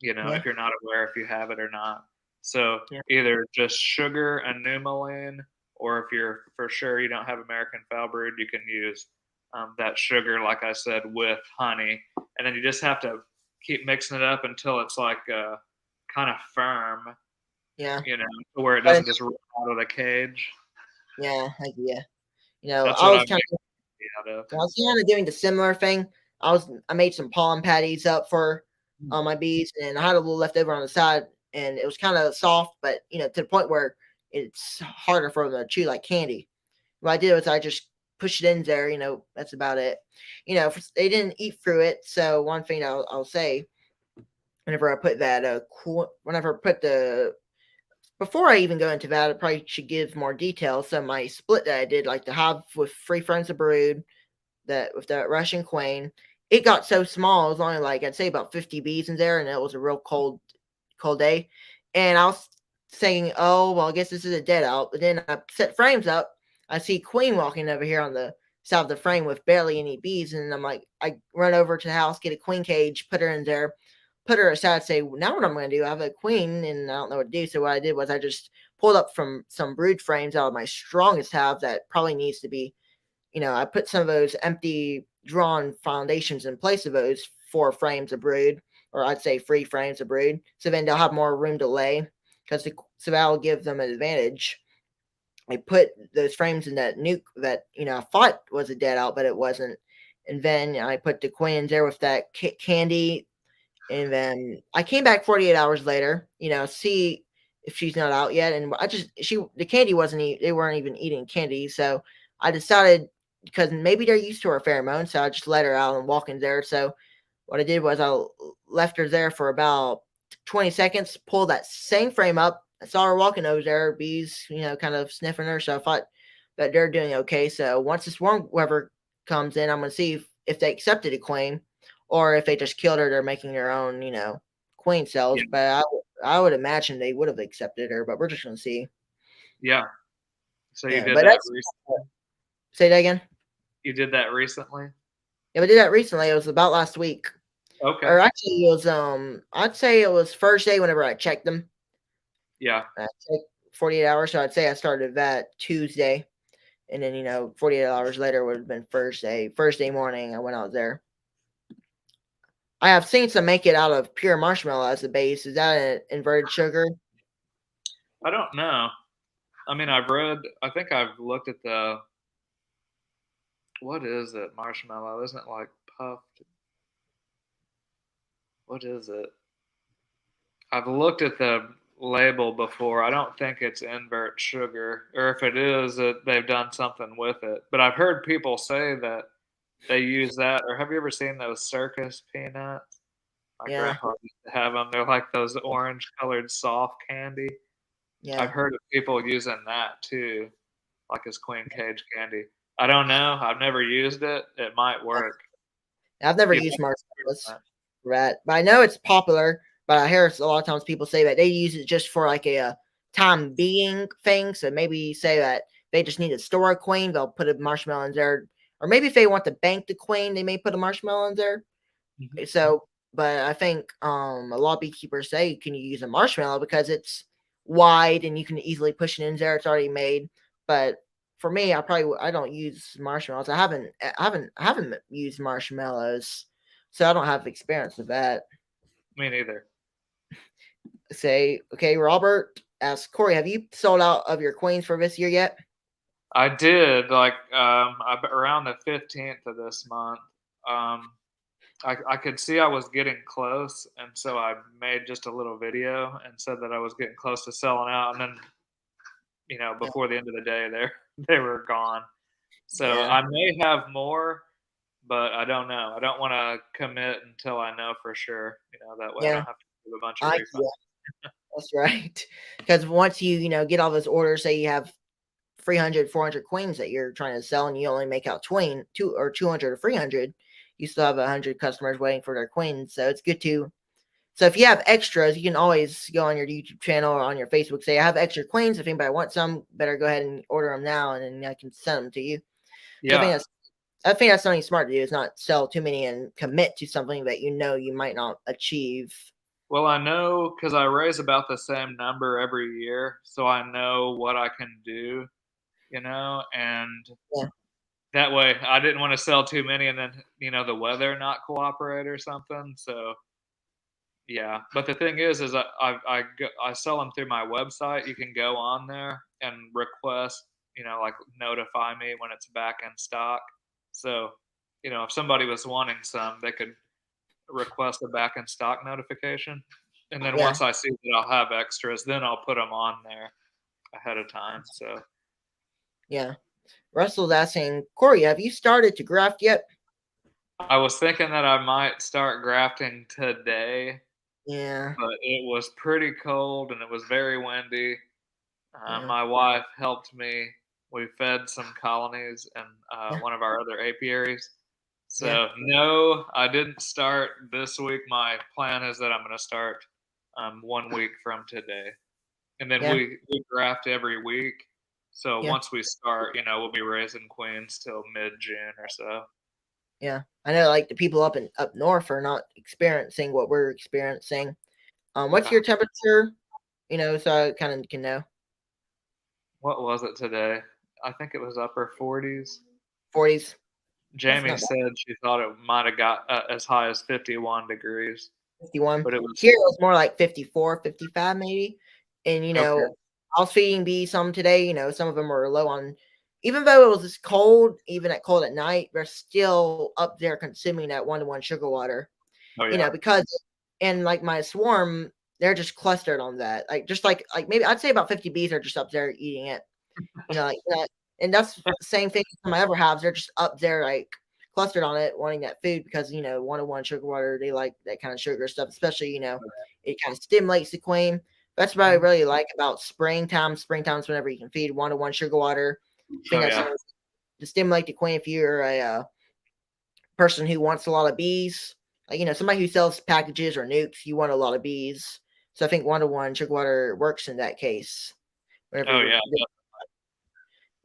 yeah, if you're not aware if you have it or not. So yeah, either just sugar and pneumoline, or if you're for sure you don't have American foul brood, you can use that sugar, like I said, with honey. And then you just have to keep mixing it up until it's like kind of firm, yeah. to where it But doesn't just run out of the cage. yeah, like, yeah. That's I what was I'm kind of out of. I was kind of doing the similar thing. I made some pollen patties up for my bees, and I had a little left over on the side, and it was kind of soft, but to the point where it's harder for them to chew like candy. What I did was I just pushed it in there. That's about it. They didn't eat through it. So one thing I'll say, whenever I put that, whenever I put the before I even go into that, I probably should give more details. So my split that I did, like the hive with three friends of brood, that with the Russian queen, it got so small. It was only like I'd say about 50 bees in there, and it was a real cold day. And I was saying, oh well, I guess this is a dead out. But then I set frames up. I see queen walking over here on the side of the frame with barely any bees, and I'm like, I run over to the house, get a queen cage, put her in there, put her aside, say, now what I'm going to do? I have a queen, and I don't know what to do. So what I did was I just pulled up from some brood frames out of my strongest hive that probably needs to be, I put some of those empty drawn foundations in place of those 4 frames of brood, or I'd say 3 frames of brood. So then they'll have more room to lay, so that'll give them an advantage. I put those frames in that nuke that I thought was a dead out, but it wasn't. And then I put the queens there with that candy, and then I came back 48 hours later, see if she's not out yet. And the candy they weren't even eating candy. So I decided, because maybe they're used to her pheromones, so I just let her out and walk in there. So what I did was I left her there for about 20 seconds, pulled that same frame up. I saw her walking over there, bees, kind of sniffing her. So I thought that they're doing okay. So once this warm weather comes in, I'm going to see if they accepted a claim, or if they just killed her, they're making their own, queen cells. Yeah, But I would imagine they would have accepted her, but we're just going to see. yeah. So you Yeah, did but that that's recently. say that again. You did that recently. Yeah, we did that recently. It was about last week, Okay. or actually, it was I'd say it was Thursday whenever I checked them. Yeah. I checked 48 hours, so I'd say I started that Tuesday, and then 48 hours later would have been Thursday. Thursday morning, I went out there. I have seen some make it out of pure marshmallow as a base. Is that an inverted sugar? I don't know. I mean, I think I've looked at what is it? Marshmallow. Isn't it like puffed? What is it? I've looked at the label before. I don't think it's invert sugar, or if it is, they've done something with it. But I've heard people say that they use that. Or have you ever seen those circus peanuts? My Yeah, grandpa used to have them. They're like those orange colored soft candy. Yeah. I've heard of people using that too, like as queen cage candy. I don't know. I've never used it. It might work. I've never People used have marshmallows that. for that, but I know it's popular. But I hear a lot of times people say that they use it just for like a time being thing. So maybe say that they just need to store a queen, they'll put a marshmallow in there. Or maybe if they want to bank the queen, they may put a marshmallow in there. Mhm. So, but I think a lot of beekeepers say, can you use a marshmallow because it's wide and you can easily push it in there. It's already made. But for me, I don't use marshmallows. I haven't used marshmallows, so I don't have experience with that. Me neither. Say, okay, Robert asks Corey, have you sold out of your queens for this year yet? I did like around the 15th of this month. Um, I could see I was getting close, and so I made just a little video and said that I was getting close to selling out, and then Yeah, before the end of the day, they were gone. So yeah, I may have more, but I don't know. I don't want to commit until I know for sure. That way I yeah. don't have to do a bunch of I refunds. yeah, that's right. Because once you get all those orders, say you have 300, 400 queens that you're trying to sell, and you only make out 200 or 300, you still have 100 customers waiting for their queens. So it's good to. So if you have extras, you can always go on your YouTube channel or on your Facebook, say, I have extra queens. If anybody wants some, better go ahead and order them now, and then I can send them to you. So Yeah. I think that's something smart to do, is not sell too many and commit to something that you might not achieve. Well, I know because I raise about the same number every year, so I know what I can do, and Yeah, that way I didn't want to sell too many and then, the weather not cooperate or something. So, yeah. But the thing is I sell them through my website. You can go on there and request, like notify me when it's back in stock. So, if somebody was wanting some, they could request a back in stock notification. And then yeah, once I see that I'll have extras, then I'll put them on there ahead of time. So yeah. Russell's asking, Corey, have you started to graft yet? I was thinking that I might start grafting today, Yeah, but it was pretty cold and it was very windy. yeah, My wife helped me. We fed some colonies in yeah, one of our other apiaries. yeah, So, no, I didn't start this week. My plan is that I'm going to start 1 week from today. And then yeah, we graft every week. So yeah, once we start, we'll be raising queens till mid June or so. yeah. I know, like the people up north are not experiencing what we're experiencing. What's Yeah. your temperature? So I kind of can know. What was it today? I think it was upper 40s. 40s. That's Jamie not bad. said she thought it might have got as high as 51 degrees, 51. but it was Here it was more like 54, 55 maybe. And okay. I was feeding bees some today. Some of them were low on. Even though it was cold, even at cold at night, they're still up there consuming that 1-to-1 sugar water. Oh yeah. Because and like my swarm, they're just clustered on that. Like just like maybe I'd say about 50 bees are just up there eating it. Like that. And that's the same thing some I ever have. They're just up there like clustered on it, wanting that food because 1-to-1 sugar water, they like that kind of sugar stuff, especially, it kind of stimulates the queen. That's what I Mhm. really like about springtime. Springtime's whenever you can feed 1-to-1 sugar water. I think Oh that's yeah. something to stimulate the queen if you're a person who wants a lot of bees. Like, somebody who sells packages or nukes, you want a lot of bees. So I think 1-to-1 sugar water works in that case. Whenever Oh you're yeah.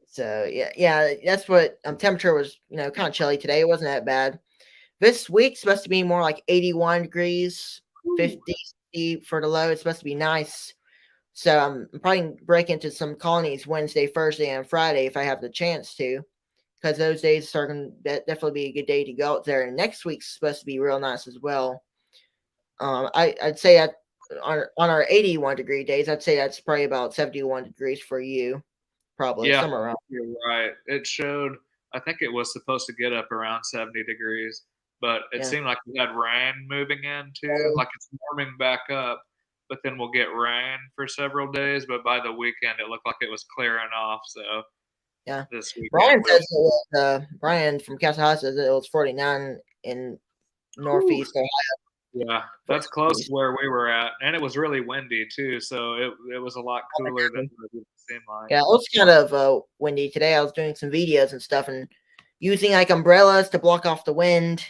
So yeah, that's what temperature was. Kind of chilly today. It wasn't that bad. This week's supposed to be more like 81 degrees, Ooh. 50 for the low. It's supposed to be nice. So I'm probably break into some colonies Wednesday, Thursday, and Friday if I have the chance to, because those days are going to definitely be a good day to go out there. And next week's supposed to be real nice as well. I'd say on our 81-degree days, I'd say that's probably about 71 degrees for you, probably Yeah, somewhere around. you're right. It showed. I think it was supposed to get up around 70 degrees, but it Yeah. seemed like we had rain moving in too. Like it's warming back up, but then we'll get rain for several days. But by the weekend, it looked like it was clearing off. So Yeah. this weekend Brian we'll. says it was, Brian from Casa House says it was 49 in Whew. Northeast Ohio. Yeah, that's close to where we were at, and it was really windy too, so it was a lot cooler than it seemed like. Yeah, it was kind of windy today. I was doing some videos and stuff and using like umbrellas to block off the wind.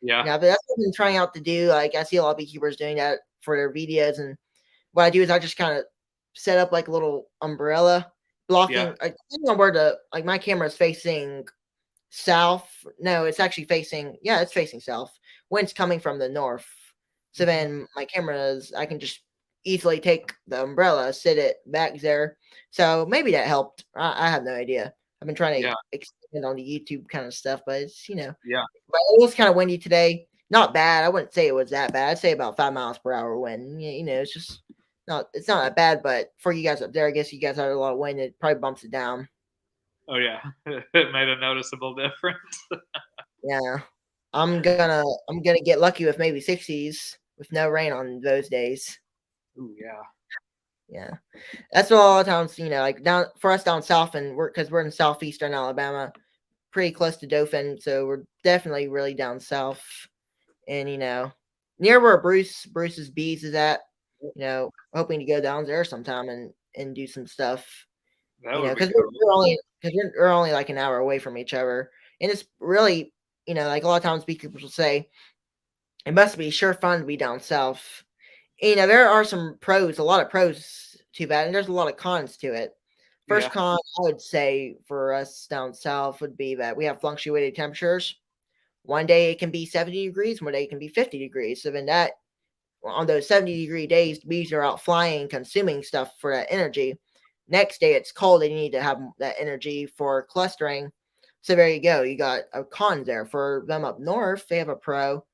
Yeah, Yeah, but that's what I've been trying out to do. Like I see a lot of beekeepers doing that for their videos, and what I do is I just kind of set up like a little umbrella yeah, blocking. Like, depending on where the like my camera is facing south. No, it's actually facing. Yeah, it's facing south. Wind's coming from the north. So mhm, then my cameras, I can just easily take the umbrella, sit it back there. So maybe that helped. I have no idea. I've been trying to yeah, expand on the YouTube kind of stuff, but it's yeah. but it was kind of windy today. Not bad. I wouldn't say it was that bad. I'd say about 5 miles per hour wind. It's just not. It's not that bad. But for you guys up there, I guess you guys had a lot of wind. It probably bumps it down. Oh, yeah. It made a noticeable difference. Yeah. I'm gonna get lucky with maybe 60s with no rain on those days. Ooh, yeah. Yeah. That's what a lot of times, like down for us down south and we're in southeastern Alabama, pretty close to Dauphin, so we're definitely really down south. And near where Bruce's Bees is at, hoping to go down there sometime and do some stuff. That would be Because cool. we're only like an hour away from each other, and it's really like a lot of times beekeepers will say it must be sure fun to be down south. There are some pros, a lot of pros to that, and there's a lot of cons to it. First Yeah, con I would say for us down south would be that we have fluctuated temperatures. One day it can be 70 degrees, one day it can be 50 degrees. So then that on those 70-degree days, the bees are out flying, consuming stuff for that energy. Next day it's cold and you need to have that energy for clustering. So there you go. You got a con there. For them up north, they have a pro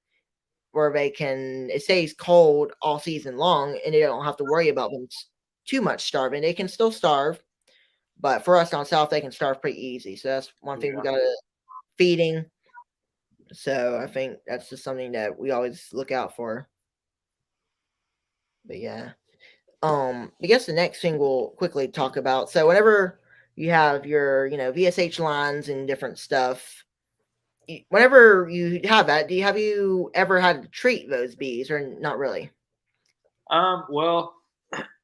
where it stays cold all season long and they don't have to worry about them too much starving. They can still starve, but for us down south, they can starve pretty easy. So that's one thing we yeah, got to feeding. So I think that's just something that we always look out for. But yeah. I guess the next thing we'll quickly talk about. So whenever you have your, VSH lines and different stuff, whenever you have that, have you ever had to treat those bees or not really? Well,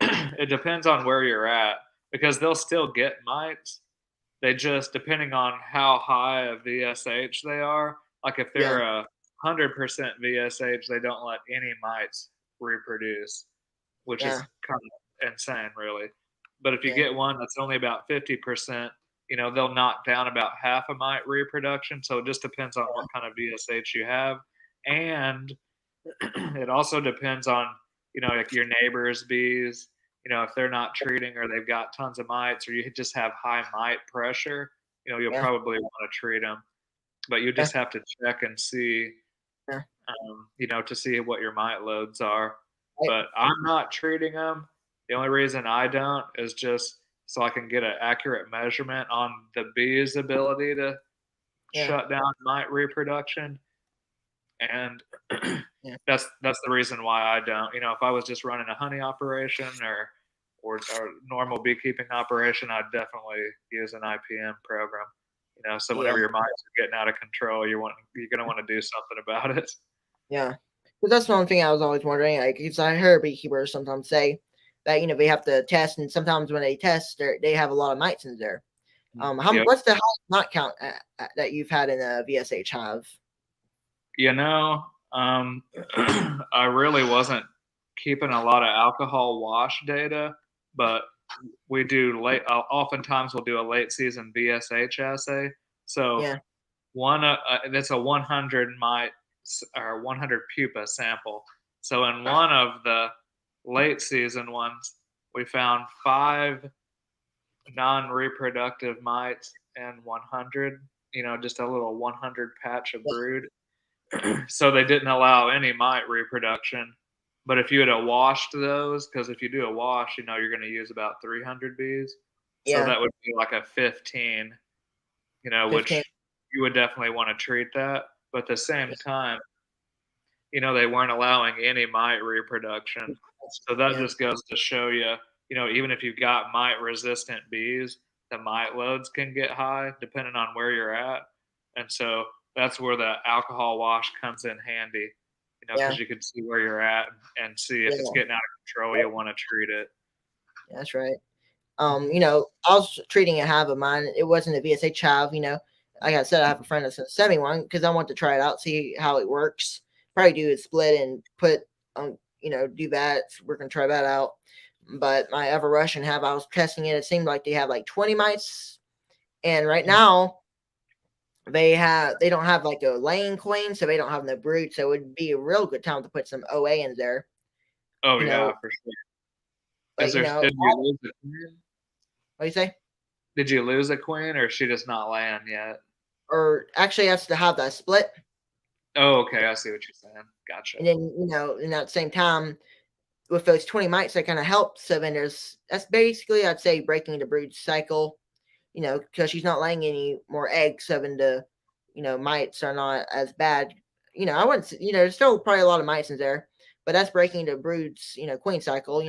it depends on where you're at because they'll still get mites. They just, depending on how high a VSH they are, like if Yeah, they're a 100% VSH, they don't let any mites reproduce, which yeah, is kind of insane, really. But if you yeah, get one that's only about 50%, they'll knock down about half a mite reproduction. So it just depends on what kind of VSH you have. And it also depends on, like your neighbor's bees, if they're not treating or they've got tons of mites or you just have high mite pressure, you'll yeah, probably want to treat them. But you yeah, just have to check and see, yeah. to see what your mite loads are. Right. But I'm not treating them. The only reason I don't is just so I can get an accurate measurement on the bee's ability to Yeah, shut down mite reproduction. And yeah, that's the reason why I don't. If I was just running a honey operation or normal beekeeping operation, I'd definitely use an IPM program. So yeah, whenever your mites are getting out of control, you're gonna want to do something about it. yeah. But that's one thing I was always wondering. Like, because I heard beekeepers sometimes say that they have to test, and sometimes when they test, they have a lot of mites in there. Yep. What's the highest mite count that you've had in a VSH hive? You know, um, I really wasn't keeping a lot of alcohol wash data, but we do late. Oftentimes, we'll do a late season VSH assay. So Yeah, that's a 100 mite or 100 pupa sample. So in one of the late season ones, we found 5 non-reproductive mites and 100. Just a little 100 patch of brood. So they didn't allow any mite reproduction. But if you had a washed those, because if you do a wash, you're going to use about 300 bees. So yeah, that would be like a 15, 15. which you would definitely want to treat that. But at the same time, they weren't allowing any mite reproduction. So that Yeah, just goes to show you, even if you've got mite resistant bees, the mite loads can get high depending on where you're at. And so that's where the alcohol wash comes in handy. because you can see where you're at and see if it's getting out of control. You want to treat it. That's right. I was treating a hive of mine. It wasn't a VSH hive. Like I said, I have a friend that's sent me one because I want to try it out, see how it works. Probably do a split and put, do that. We're gonna try that out. But my ever Russian hive, I was testing it. It seemed like they have like 20 mites, and right now they don't have like a laying queen, so they don't have no brood. So it would be a real good time to put some OA in there. Oh yeah, for sure. But did you lose a queen? What do you say? Did you lose a queen, or is she just not laying yet? Or actually, that's to have that split. Oh, okay. I see what you're saying. Gotcha. And then, in that same time, with those 20 mites, that kind of helps. So then that's basically, I'd say, breaking the brood cycle, because she's not laying any more eggs. So then mites are not as bad. I wouldn't, there's still probably a lot of mites in there, but that's breaking the brood's, queen cycle.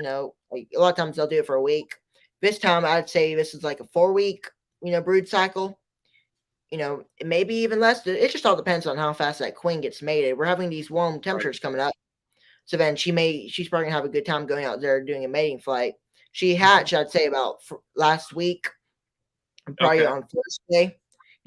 Like a lot of times they'll do it for a week. This time, I'd say this is like a 4-week, brood cycle. Maybe even less. It just all depends on how fast that queen gets mated. We're having these warm temperatures coming up. So then she's probably gonna have a good time going out there doing a mating flight. She hatched, I'd say, about last week, probably on Thursday.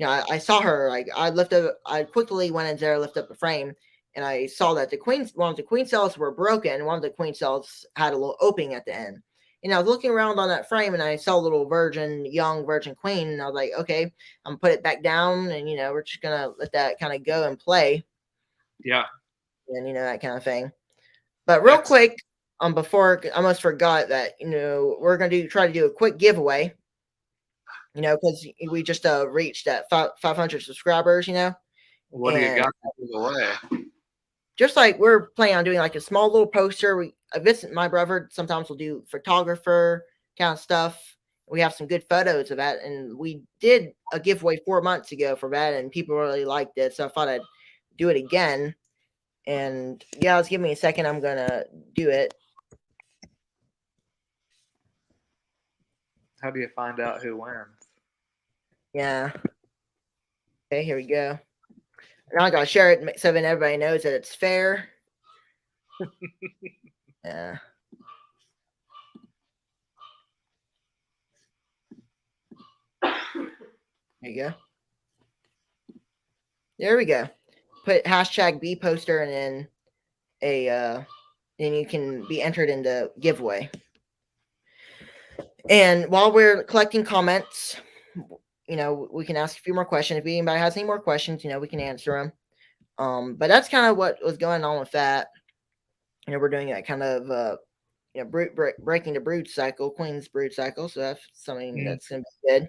I saw her. Like I quickly went in there, lifted up the frame, and I saw that one of the queen cells were broken. One of the queen cells had a little opening at the end. And I was looking around on that frame, and I saw a little young virgin queen, and I was like, okay, I'm gonna put it back down, and we're just gonna let that kind of go and play. Yeah. And that kind of thing. But real quick, before I almost forgot that we're gonna try to do a quick giveaway. Because we just reached that 500 subscribers. What do you got to give away? Just like we're planning on doing like a small little poster. My brother sometimes will do photographer kind of stuff. We have some good photos of that, and we did a giveaway 4 months ago for that, and people really liked it. So I thought I'd do it again. And yeah, just give me a second. I'm gonna do it. How do you find out who wins? Yeah. Okay, here we go. Now I gotta share it so then everybody knows that it's fair. Yeah. There you go. There we go. Put hashtag B poster and then then you can be entered in the giveaway. And while we're collecting comments, we can ask a few more questions. If anybody has any more questions, we can answer them. But that's kind of what was going on with that. We're doing that kind of breaking the brood cycle, queen's brood cycle. So that's something that's gonna be good.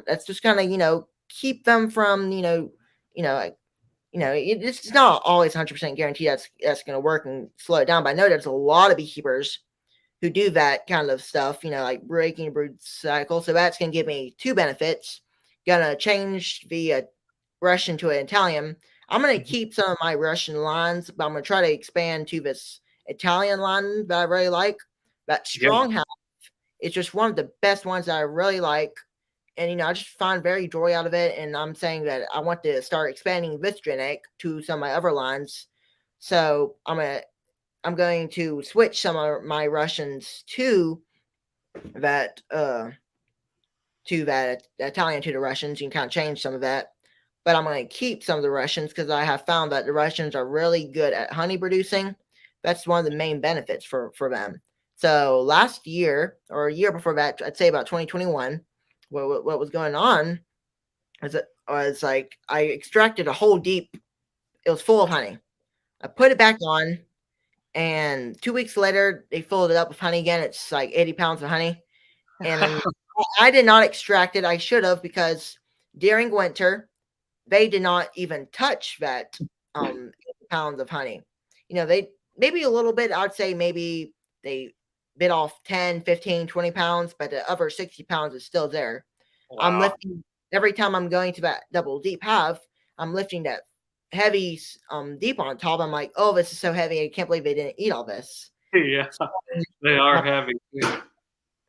That's just kind of keep them from it's not always 100% guaranteed that's going to work and slow it down. But I know there's a lot of beekeepers who do that kind of stuff, like breaking the brood cycle. So that's going to give me 2 benefits. Gonna change the Russian to an Italian. I'm going to keep some of my Russian lines, but I'm going to try to expand to this Italian line that I really like. That strong hive is just one of the best ones that I really like. And, I just find very joy out of it. And I'm saying that I want to start expanding this genetic to some of my other lines. So I'm going to switch some of my Russians to that Italian to the Russians. You can kind of change some of that. But I'm going to keep some of the Russians because I have found that the Russians are really good at honey producing. That's one of the main benefits for them. So last year or a year before that, I'd say about 2021, what was going on was like I extracted a whole deep. It was full of honey. I put it back on, and 2 weeks later, they filled it up with honey again. It's like 80 pounds of honey. And I did not extract it. I should have, because during winter, they did not even touch that 80 pounds of honey. They maybe a little bit. I'd say maybe they bit off 10, 15, 20 pounds, but the other 60 pounds is still there. Wow. I'm lifting every time I'm going to that double deep hive. I'm lifting that heavy deep on top. I'm like, oh, this is so heavy. I can't believe they didn't eat all this. Yeah, they are heavy too.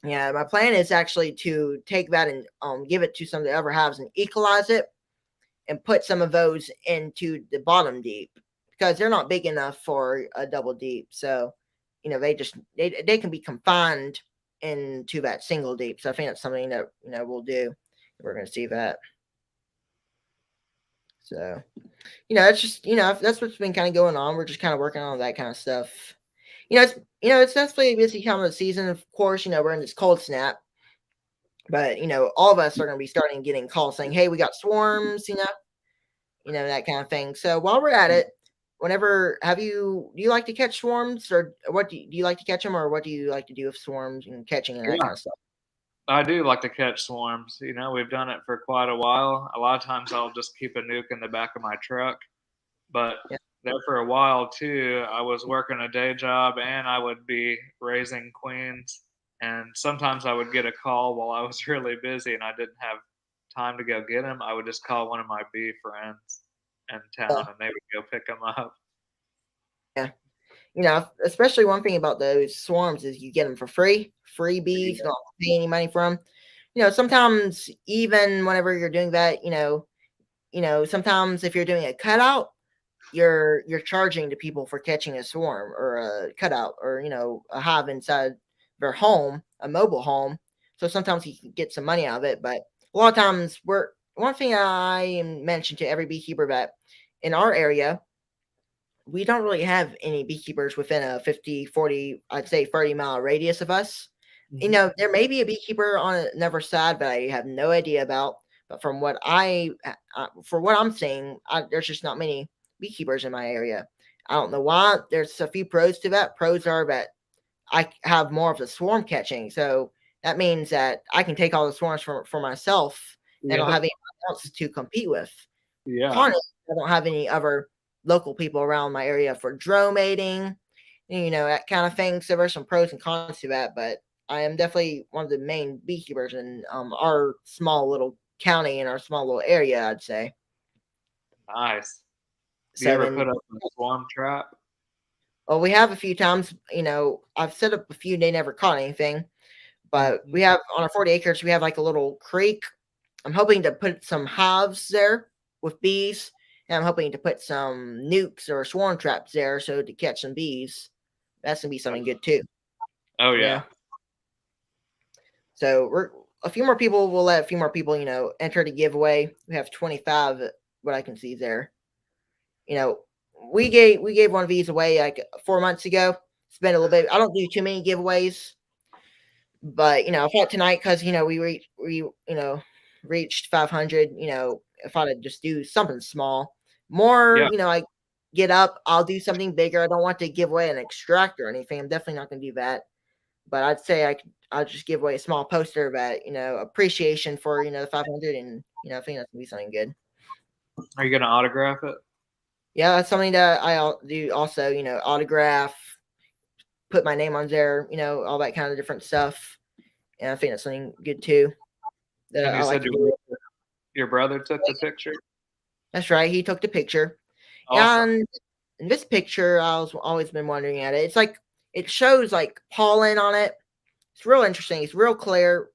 Yeah, my plan is actually to take that and give it to some of the other hives and equalize it and put some of those into the bottom deep, because they're not big enough for a double deep. So, they can be confined into that single deep. So I think that's something that we'll do. We're going to see that. So, it's just that's what's been kind of going on. We're just kind of working on that kind of stuff. It's definitely a busy time of the season. Of course, we're in this cold snap, but all of us are going to be starting getting calls saying, "Hey, we got swarms," that kind of thing. So while we're at it, do you like to catch swarms, or what do you like to catch them, or what do you like to do with swarms and catching and that Yeah, kind of stuff? I do like to catch swarms. We've done it for quite a while. A lot of times I'll just keep a nuke in the back of my truck, but Yeah. there for a while too, I was working a day job and I would be raising queens. And sometimes I would get a call while I was really busy and I didn't have time to go get them. I would just call one of my bee friends in town and they would go pick them up. Yeah. Especially one thing about those swarms is you get them for free, free bees, not pay any money for them. Sometimes even whenever you're doing that, sometimes if you're doing a cutout, you're charging the people for catching a swarm or a cutout or a hive inside their home, a mobile home. So sometimes you can get some money out of it, but a lot of times one thing I mentioned to every beekeeper that in our area we don't really have any beekeepers within a 50, 40, I'd say 30-mile radius of us. Mm-hmm. There may be a beekeeper on another side, but I have no idea about. But from what for what I'm seeing, there's just not many beekeepers in my area. I don't know why. There's a few pros to that. Pros are that I have more of the swarm catching, so that means that I can take all the swarms for myself and I don't Yep. have anyone else to compete with. Yeah. Cons, I don't have any other local people around my area for drone mating, that kind of thing. So there's some pros and cons to that, but I am definitely one of the main beekeepers in our small little county in our small little area, I'd say. Nice. Do you So ever then, put up a swarm trap? well, we have a few times, I've set up a few, they never caught anything, but Mm-hmm. we have on our 40 acres, we have like a little creek. I'm hoping to put some hives there with bees, and I'm hoping to put some nukes or swarm traps there so to catch some bees. That's gonna be something good too. Oh Yeah. yeah. So we're a few more people. We'll let a few more people, enter the giveaway. We have 25. What I can see there. You know, we gave one of these away like 4 months ago. It's been a little bit. I don't do too many giveaways, but I thought tonight because we reached 500. If I would just do something small, more. Yeah. I get up. I'll do something bigger. I don't want to give away an extractor or anything. I'm definitely not going to do that. But I'd say I'll just give away a small poster that appreciation for the 500, and I think that's gonna be something good. Are you gonna autograph it? Yeah, that's something that I'll do. Also, autograph, put my name on there, all that kind of different stuff. And I think that's something good too that And I you like said to do. your brother took the picture? That's right. He took the picture, Awesome. and in this picture, I was always been wondering at it. It's like it shows like pollen on it. It's real interesting. It's real clear.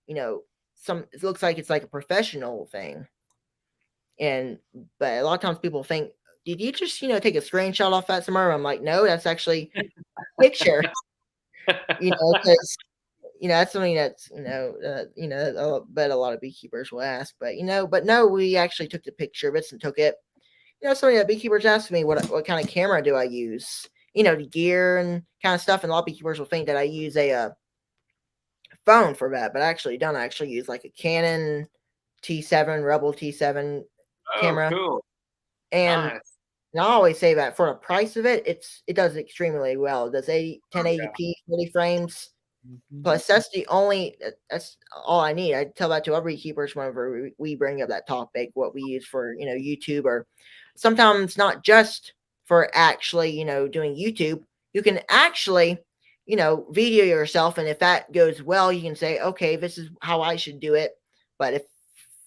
You know, it looks like it's like a professional thing. And but a lot of times people think, did you just take a screenshot off that somewhere? I'm like, no, that's actually a picture. Because that's something that's bet a lot of beekeepers will ask, but no, we actually took the picture. Vincent took it. Something that beekeepers ask me, what kind of camera do I use? The gear and kind of stuff, and a lot of beekeepers will think that I use a phone for that, but I actually don't. I actually use like a Canon T7 Rebel T7 Oh, camera, cool. and Nice. I always say that for the price of it, it does extremely well. It does 1080p 40 frames. Mhm. Plus, that's all I need. I tell that to every keepers whenever we bring up that topic, what we use for YouTube, or sometimes not just for actually doing YouTube. You can actually video yourself, and if that goes well, you can say, okay, this is how I should do it. But if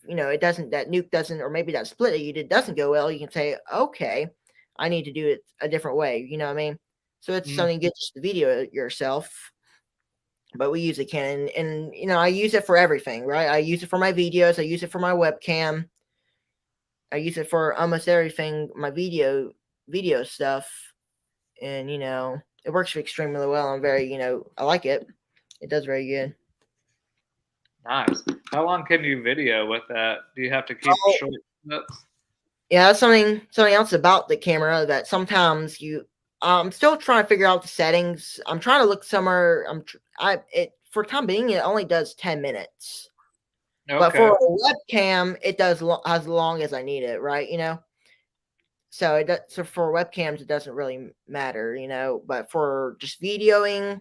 it doesn't, that nuke doesn't, or maybe that split that you did doesn't go well, you can say, okay, I need to do it a different way. You know what I mean? So it's Mhm. something good just to video yourself. But we use a Canon, and I use it for everything, right? I use it for my videos, I use it for my webcam, I use it for almost everything. My video video stuff, and it works extremely well. I'm very, I like it. It does very good. Nice. How long can you video with that? Do you have to keep Oh, short clips? yeah, that's something else about the camera that sometimes I'm still trying to figure out the settings. I'm trying to look somewhere. For time being, it only does 10 minutes. But for Okay. a webcam, it does as long as I need it, right? So for webcams, it doesn't really matter, But for just videoing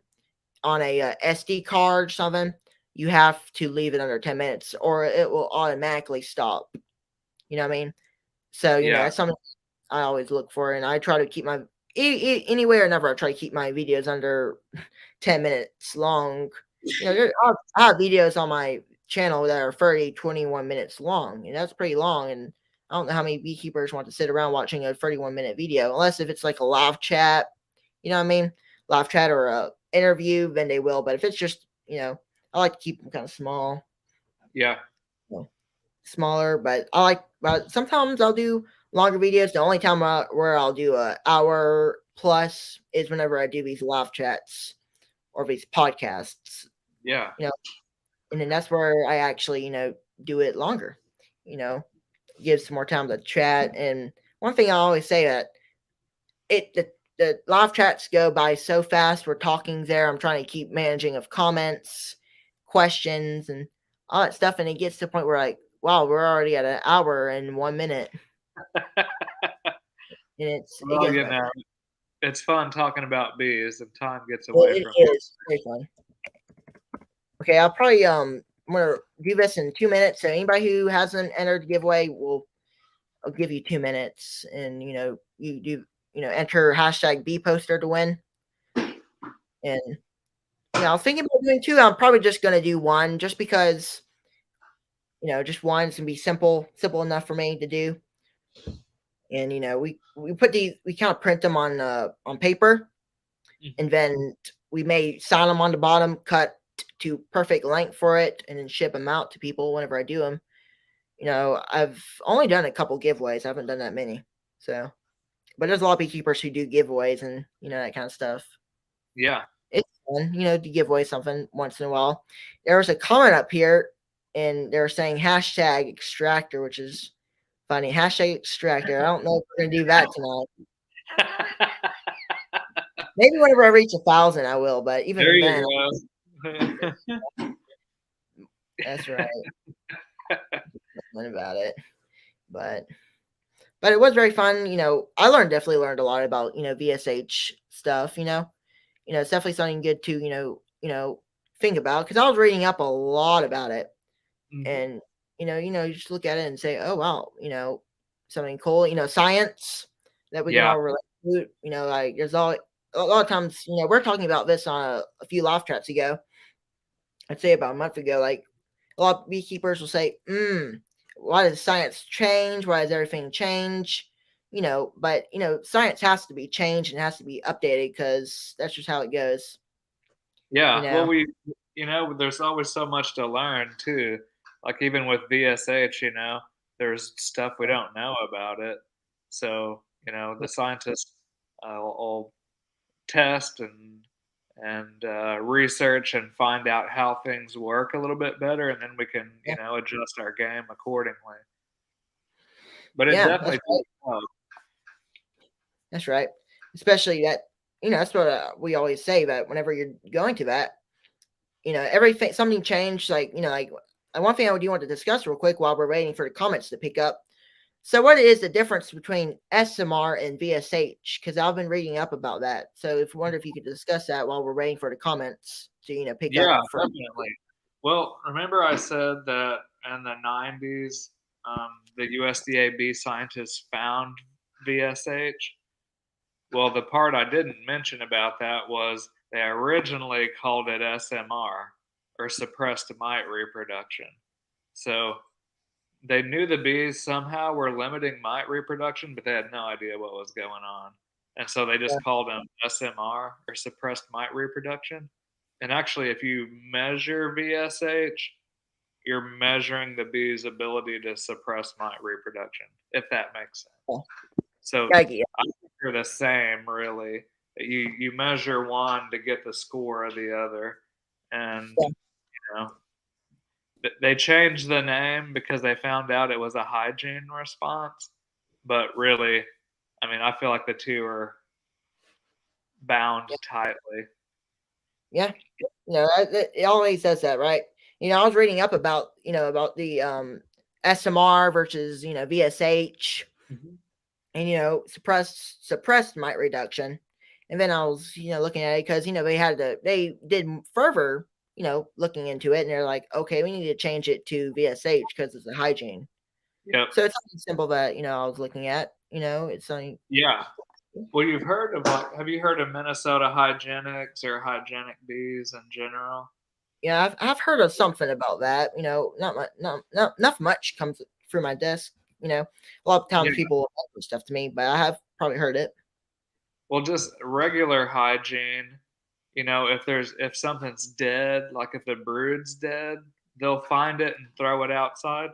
on a SD card or something, you have to leave it under 10 minutes, or it will automatically stop. You know what I mean? So Yeah. that's something I always look for, and I try to keep my anywhere or never. I try to keep my videos under 10 minutes long. I have videos on my channel that are 30, 21 minutes long, and that's pretty long. And I don't know how many beekeepers want to sit around watching a 31-minute video, unless if it's like a live chat, you know what I mean? Live chat or a interview, then they will. But if it's just, I like to keep them kind of small. Yeah. Smaller, but sometimes I'll do longer videos. The only time where I'll do an hour plus is whenever I do these live chats or these podcasts, Yeah. And then that's where I actually, do it longer, gives some more time to chat. And one thing I always say that the live chats go by so fast. We're talking there. I'm trying to keep managing of comments, questions, and all that stuff. And it gets to the point where like, wow, we're already at an hour and 1 minute. And it Well, goes by fast. it's fun talking about bees, and time gets away It from it. is very fun. Okay, I'll probably I'm gonna do this in 2 minutes. So anybody who hasn't entered the giveaway I'll give you 2 minutes, and you do enter hashtag B poster to win. And I was thinking about doing two. I'm probably just gonna do one, just because just one's gonna be simple enough for me to do. And we put these, we kind of print them on paper, and then we may sign them on the bottom, cut to perfect length for it, and then ship them out to people whenever I do them. I've only done a couple giveaways. I haven't done that many. So, but there's a lot of beekeepers who do giveaways and that kind of stuff. Yeah. It's fun, to give away something once in a while. There was a comment up here, and they're saying hashtag extractor, which is funny. Hashtag extractor. I don't know if we're gonna do that tonight. Maybe whenever I reach 1,000, I will. But There even then, you go. that's right. Nothing about it. But it was very fun. I definitely learned a lot about VSH stuff. It's definitely something good to think about, because I was reading up a lot about it, and you just look at it and say, oh wow, something cool. Science that we can Yeah. all relate to. Like there's a lot of times we're talking about this on a few live chats ago. I'd say about a month ago, like a lot of beekeepers will say, why does science change? Why does everything change? But science has to be changed and has to be updated, because that's just how it goes. Yeah. Well, there's always so much to learn too. Like even with VSH, there's stuff we don't know about it. So, the scientists will test and research and find out how things work a little bit better, and then we can, Yeah, adjust our game accordingly. But it yeah, that's definitely right. takes help. That's right. Especially that, that's what we always say, that whenever you're going to that, everything, something changed. Like, like one thing I do want to discuss real quick while we're waiting for the comments to pick up. So, what is the difference between SMR and VSH? Because I've been reading up about that. So, if you wonder if you could discuss that while we're waiting for the comments to pick up Yeah, for. definitely. Well, remember I said that in the 90s, the USDA bee scientists found VSH? Well, the part I didn't mention about that was they originally called it SMR, or suppressed mite reproduction. So they knew the bees somehow were limiting mite reproduction, but they had no idea what was going on. And so they Yeah, just called them SMR, or suppressed mite reproduction. And actually, if you measure VSH, you're measuring the bee's ability to suppress mite reproduction, if that makes sense. yeah. So Good idea. are the same, really. You measure one to get the score of the other, and Yeah. you know they changed the name because they found out it was a hygiene response. But really, I mean, I feel like the two are bound Yeah. tightly. Yeah. It always says that, right? I was reading up about, about the SMR versus, VSH Mhm. and, suppressed mite reduction. And then I was, looking at it because, they did further, looking into it, and they're like, okay, we need to change it to VSH because it's a hygiene. Yep. So it's something simple that, I was looking at, it's something. Yeah. Well, you've heard of have you heard of Minnesota hygienics or hygienic bees in general? Yeah, I've heard of something about that. Not much, not much comes through my desk. A lot of Yeah. times people will offer stuff to me, but I have probably heard it. Well, just regular hygiene. If something's dead, like if the brood's dead, they'll find it and throw it outside.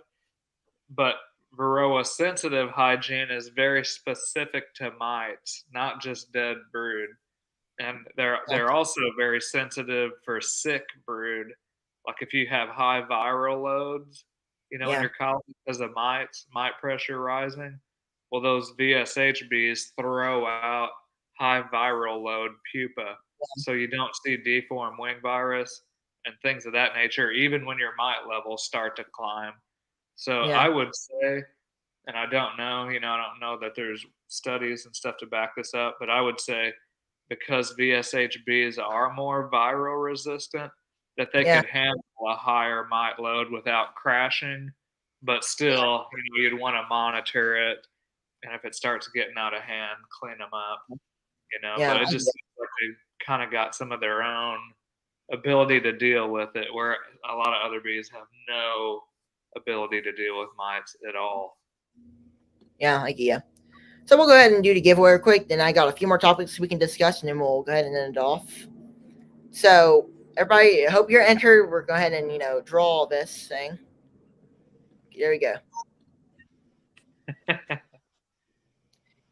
But Varroa sensitive hygiene is very specific to mites, not just dead brood. And Yeah, they're also very sensitive for sick brood. Like if you have high viral loads, in yeah, your colony because of mites, mite pressure rising. Well, those VSH bees throw out high viral load pupa, so you don't see deformed wing virus and things of that nature, even when your mite levels start to climb. So yeah, I would say, and I don't know, I don't know that there's studies and stuff to back this up, but I would say because VSHBs are more viral resistant, that they yeah, could handle a higher mite load without crashing, but yeah, still, you'd want to monitor it, and if it starts getting out of hand, clean them up. yeah, But it just seems like they kind of got some of their own ability to deal with it, where a lot of other bees have no ability to deal with mites at all. yeah, like yeah. So we'll go ahead and do the giveaway real quick. Then I got a few more topics we can discuss, and then we'll go ahead and end it off. So everybody, I hope you're entered. We're go ahead and draw this thing. There we go.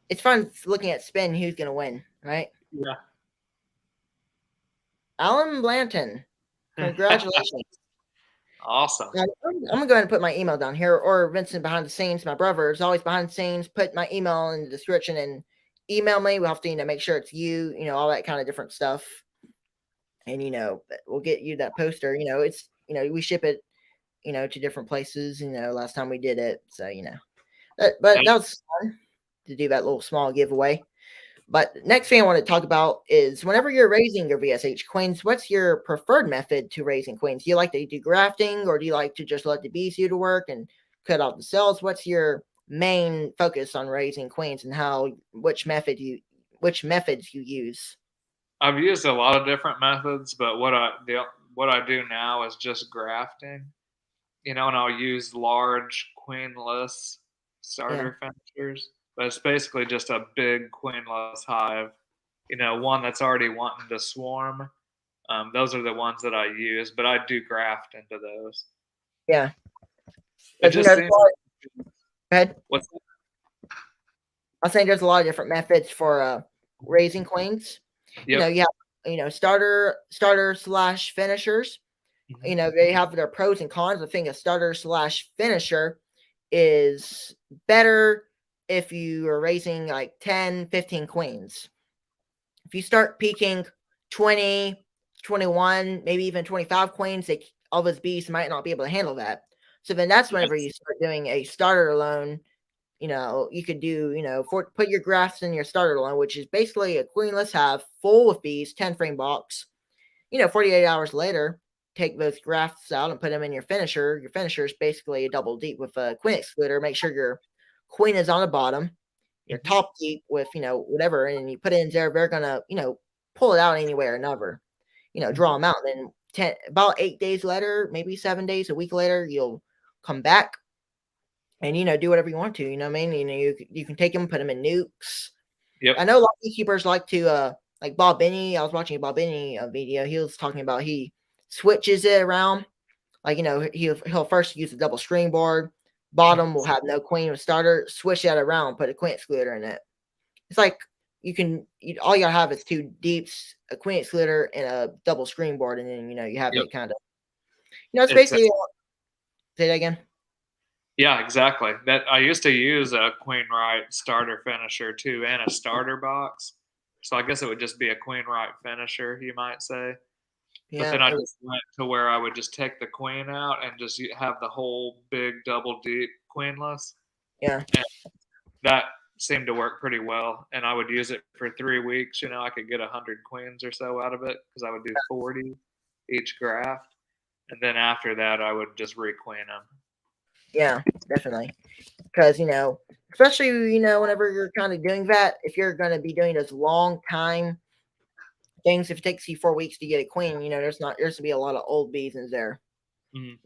It's fun looking at spin who's gonna win, right? Yeah. Alan Blanton, congratulations. Awesome. I'm gonna go ahead and put my email down here, or Vincent behind the scenes. My brother is always behind the scenes. Put my email in the description and email me. We'll have to make sure it's you. All that kind of different stuff. And we'll get you that poster. It's we ship it to different places. Last time we did it, so but that was fun to do that little small giveaway. But next thing I want to talk about is whenever you're raising your VSH queens, what's your preferred method to raising queens? Do you like to do grafting, or do you like to just let the bees do the work and cut off the cells? What's your main focus on raising queens, and which methods you use? I've used a lot of different methods, but what I do now is just grafting. And I'll use large queenless Yeah, starter finishers, but it's basically just a big queenless hive. One that's already wanting to swarm. Those are the ones that I use, but I do graft into those. yeah. It But just there's a seems. lot. Go ahead. What's I was saying there's a lot of different methods for raising queens. Yep. You have starter slash finishers. Mhm. They have their pros and cons. I think a starter slash finisher is better if you are raising like 10, 15 queens. If you start peaking 20, 21, maybe even 25 queens, all those bees might not be able to handle that. So then that's whenever Yes. you start doing a starter alone. You could do, put your grafts in your starter alone, which is basically a queenless hive full of bees, 10 frame box. 48 hours later, take those grafts out and put them in your finisher. Your finisher is basically a double deep with a queen excluder. Make sure your queen is on the bottom, your Mhm. top deep with, whatever, and you put it in there. They're going to, pull it out anyway or another, draw Mhm. them out. And then about 8 days later, maybe 7 days, a week later, you'll come back and, do whatever you want to. You know what I mean? You can take them, put them in nukes. Yep. I know a lot of beekeepers like to, like Bob Benny. I was watching a Bob Benny video. He was talking about he switches it around. Like, he'll first use a double string board. Bottom will have no queen with starter. Switch that around, put a queen excluder in it. It's like all you gotta have is 2 deeps, a queen excluder, and a double screen board, and then you have Yep. it kind of. It's It's basically. Say that again. Yeah, exactly. That I used to use a Queen Right starter finisher too, and a starter box. So I guess it would just be a Queen Right finisher, you might say. But Yeah, then I just went to where I would just take the queen out and just have the whole big double deep queenless, yeah, and that seemed to work pretty well. And I would use it for 3 weeks. I could get 100 queens or so out of it because I would do 40 each graft, and then after that I would just requeen them. yeah, definitely. Because especially whenever you're kind of doing that, if you're going to be doing those long time things, if it takes you 4 weeks to get a queen, there's going to be a lot of old bees in there. Mhm.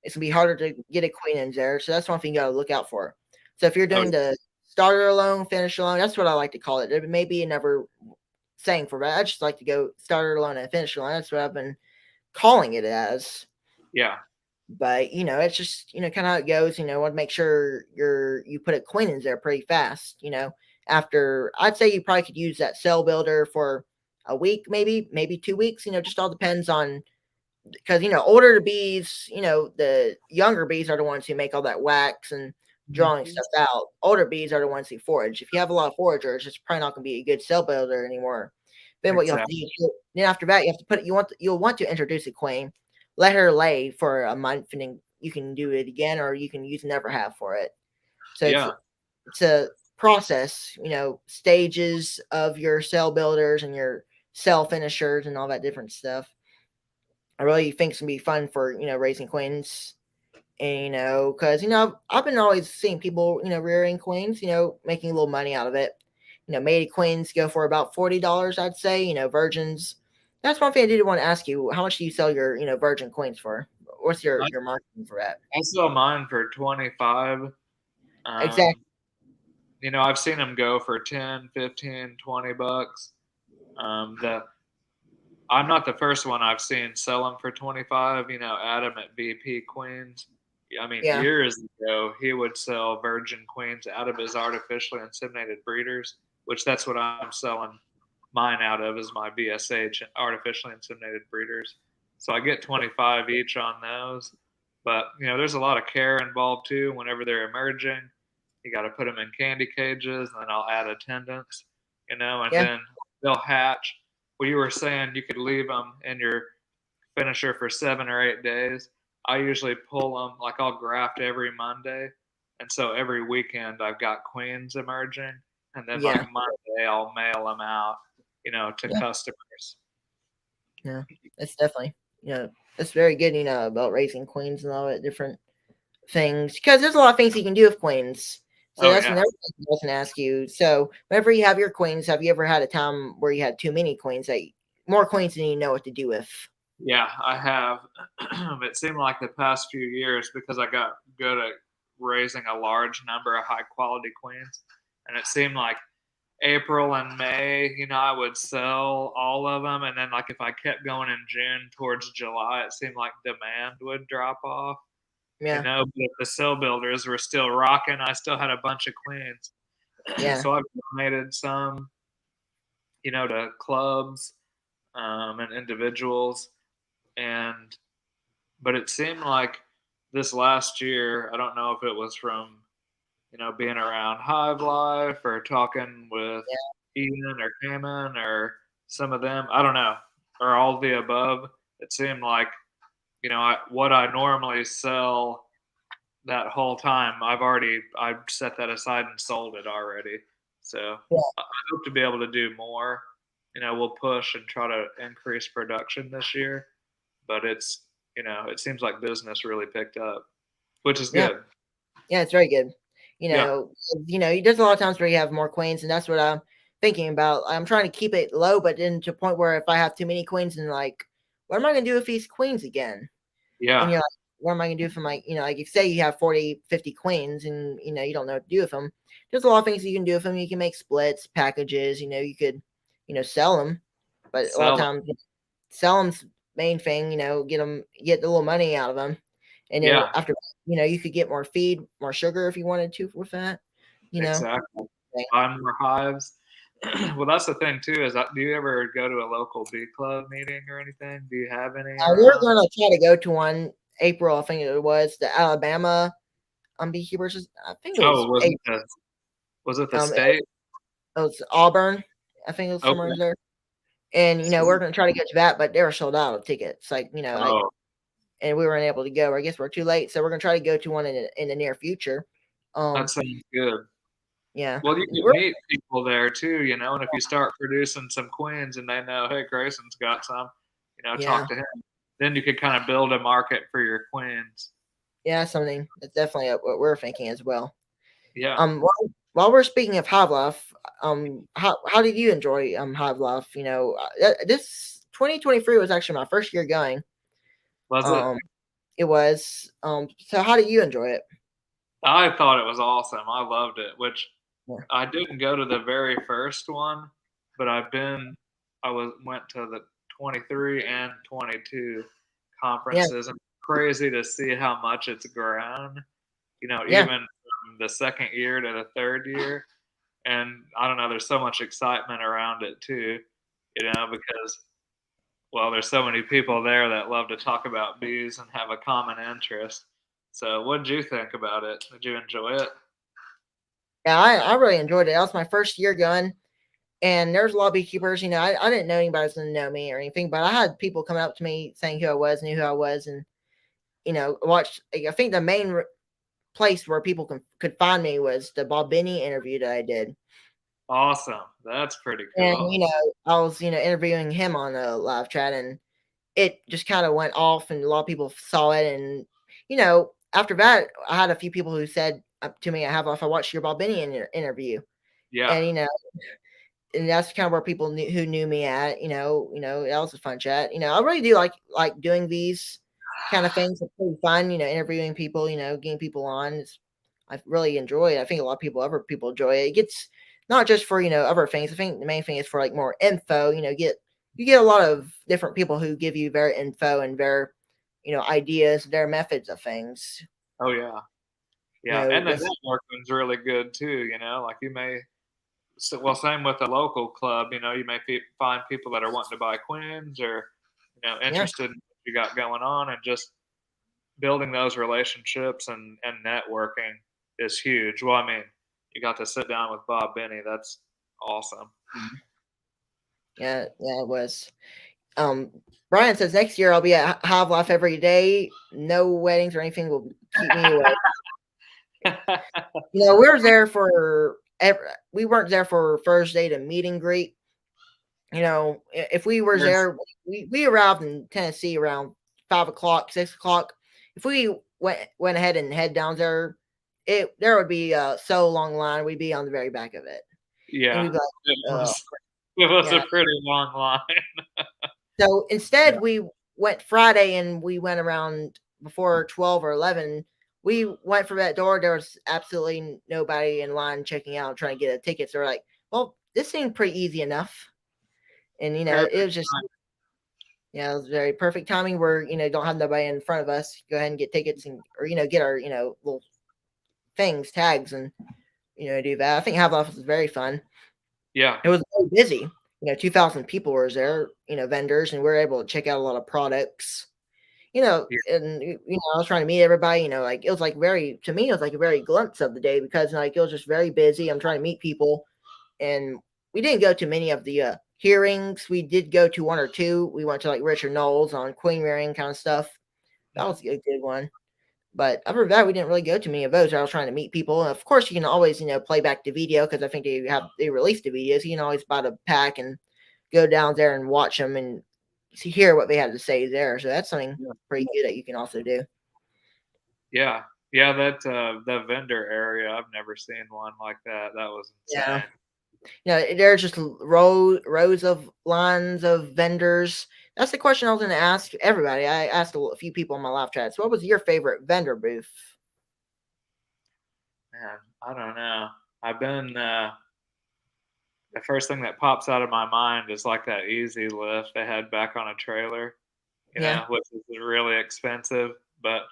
It's going to be harder to get a queen in there, so that's one thing you got to look out for. So if you're Oh doing the starter alone, finish alone, that's what I like to call it. There may be another saying for that. I just like to go starter alone and finish alone. That's what I've been calling it as. yeah, But it's just kind of how it goes. Want to make sure you put a queen in there pretty fast. After I'd say you probably could use that cell builder for a week, maybe 2 weeks. Just all depends on because older the bees, the younger bees are the ones who make all that wax and drawing stuff out. Older bees are the ones who forage. If you have a lot of foragers, it's probably not going to be a good cell builder anymore. Then what you have to exactly. do, then after that, you have to put you'll want to introduce a queen, let her lay for a month, and then you can do it again, or you can use never have for it. So Yeah, it's a process, stages of your cell builders and your cell finishers and all that different stuff. I really think it's gonna be fun for raising queens, and because I've been always seeing people rearing queens, making a little money out of it. Mated queens go for about $40, I'd say. Virgins. That's one thing I did want to ask you. How much do you sell your virgin queens for? What's I, your marketing for that? I sell mine for 25. Exactly. Um, I've seen them go for 10, 15, $20. The I'm not the first one I've seen sell them for 25. Adam at VP Queens. I mean, Yeah. years ago, he would sell virgin queens out of his artificially inseminated breeders, which that's what I'm selling mine out of is my VSH artificially inseminated breeders. So I get 25 each on those. But, there's a lot of care involved too whenever they're emerging. You got to put them in candy cages, and then I'll add attendants, and Yeah. then they'll hatch. Well, you were saying you could leave them in your finisher for 7 or 8 days. I usually pull them, like I'll graft every Monday. And so every weekend I've got queens emerging. And then like Yeah. Monday I'll mail them out, to Yeah. customers. Yeah. It's definitely it's very good. About raising queens and all that different things because there's a lot of things you can do with queens. So Oh, that's yeah. another thing I was going to ask you. So whenever you have your queens, have you ever had a time where you had too many queens, more queens than you know what to do with? Yeah, I have. It seemed like the past few years because I got good at raising a large number of high quality queens. And it seemed like April and May, I would sell all of them. And then, like, if I kept going in June towards July, it seemed like demand would drop off, Yeah, but if the cell builders were still rocking, I still had a bunch of queens. yeah, So I've donated some, to clubs and individuals. And, but it seemed like this last year, I don't know if it was from being around Hive Life or talking with Ian or Cayman or some of them. I don't know, or all of the above. It seemed like, what I normally sell that whole time, I set that aside and sold it already. So yeah, I hope to be able to do more. We'll push and try to increase production this year, but it seems like business really picked up, which is yeah, good. yeah. It's very good. Yeah. There's a lot of times where you have more queens, and that's what I'm thinking about. I'm trying to keep it low, but then to a point where if I have too many queens, and like, what am I going to do with these queens again? And Yeah. you're like, what am I going to do from like if say you have 40, 50 queens and, you don't know what to do with them. There's a lot of things you can do with them. You can make splits, packages, you could, sell them. But a lot of Sell it. times, sell them's main thing, get a little money out of them. And then Yeah. after, you could get more feed, more sugar if you wanted to with that, you know. Exactly. Buy more hives. Well, that's the thing too. Is that, do you ever go to a local bee club meeting or anything? Do you have any We're around? going to try to go to one April. I think it was the Alabama beekeepers. I think it Oh, was wasn't April. the It state? was Auburn. I think it was somewhere Okay. in there. And we're Sweet. going to try to get to that, but they were sold out of tickets. Oh, And we weren't able to go. Or I guess we're too late, so we're going to try to go to one in the near future. that Um, sounds good. yeah, Well, you could we're meet people there too, and if you start producing some queens and they know, hey, Grayson's got some, yeah, talk to him. Then you could kind of build a market for your queens. yeah, something that's definitely what we're thinking as well. Yeah. While we're speaking of Hive Life, how did you enjoy Hive Life? This 2023 was actually my first year going. Was it? Um, it was. So how did you enjoy it? I thought it was awesome. I loved it, which Yeah, I didn't go to the very first one, but went to the 23 and 22 yeah, conferences, and crazy to see how much it's grown. yeah, Even from the second year to the third year, and I don't know. There's so much excitement around it too, because there's so many people there that love to talk about bees and have a common interest. So, what did you think about it? Did you enjoy it? yeah. I really enjoyed it. That was my first year going, and there's a lot of beekeepers. I didn't know anybody was going to know me or anything, but I had people coming up to me saying who I was, knew who I was, and watched. I think the main place where people could find me was the Bob Benny interview that I did. Awesome. That's pretty And, cool. I was, interviewing him on a live chat, and it just kind of went off, and a lot of people saw it. And, after that, I had a few people who said to me, if I watched your Bob Benny interview. Yeah. And, and that's kind of where people who knew me at, that was a fun chat. I really do like doing these kind of things. It's pretty fun, interviewing people, getting people on. I really enjoy it. I think a lot of other people enjoy it. It gets not just for other things. I think the main thing is for like more info. You get a lot of different people who give you their info and their ideas, their methods of things. Oh yeah. Yeah. And the This networking's really good too. Like you may. Same with the local club. You may find people that are wanting to buy queens or yeah. interested in what you got going on, and just building those relationships and networking is huge. Well, I mean, you got to sit down with Bob Benny. That's awesome. Yeah, yeah, it was. Um, Brian says next year I'll be at Hive Life every day. No weddings or anything will keep me away. We were there for we weren't there for Thursday to meet and greet. If we were Yes. there, we arrived in Tennessee around 5 o'clock, 6 o'clock. If we went ahead and head down there, there would be so long line. We'd be on the very back of it, and Yeah, we'd be like, it oh, was. It was a yeah. pretty long line. So Yeah. instead, we went Friday and we went around before 12 or 11. We went for that door. There was absolutely nobody in line checking out, trying to get a ticket. So we're like, well, this seemed pretty easy enough. And, it Perfect was just, time. it was very perfect timing where, don't have nobody in front of us. Go ahead and get tickets or, get our, little things, tags, and, do that. I think Half Life was very fun. Yeah. It was very busy. 2,000 people were there, vendors, and we were able to check out a lot of products. Yeah. And I was trying to meet everybody. Like it was like to me, it was like a very glimpse of the day because like it was just very busy. I'm trying to meet people, and we didn't go to many of the hearings. We did go to one or two. We went to like Richard Knowles on queen rearing kind of stuff. That was a good one. But other than that, we didn't really go to many of those. I was trying to meet people. And of course, you can always, play back the video because I think they released the videos. You can always buy the pack and go down there and watch them and hear what they had to say there. So that's something Yeah. pretty good that you can also do. Yeah. Yeah. That vendor area, I've never seen one like that. That was Yeah. insane. There's just rows of lines of vendors. That's the question I was going to ask everybody. I asked a few people in my live chat. So, what was your favorite vendor booth? Man, I don't know. I've been the first thing that pops out of my mind is like that easy lift they had back on a trailer, Yeah. which is really expensive. But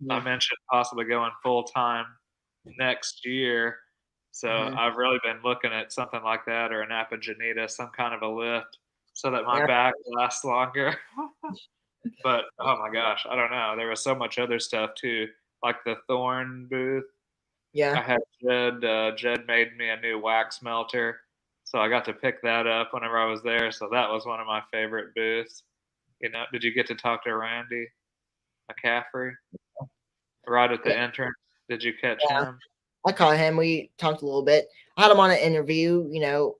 I Yeah. mentioned possibly going full time next year. So Mhm. I've really been looking at something like that or an Apigenita, some kind of a lift, so that my Yeah. bag lasts longer. But oh my gosh, I don't know. There was so much other stuff too, like the thorn booth. I Yeah. had Jed. Jed made me a new wax melter, so I got to pick that up whenever I was there. So that was one of my favorite booths. You know, did you get to talk to Randy McCaffrey right at Yeah. the entrance? Did you catch him? I caught him. We talked a little bit. I had him on an interview, so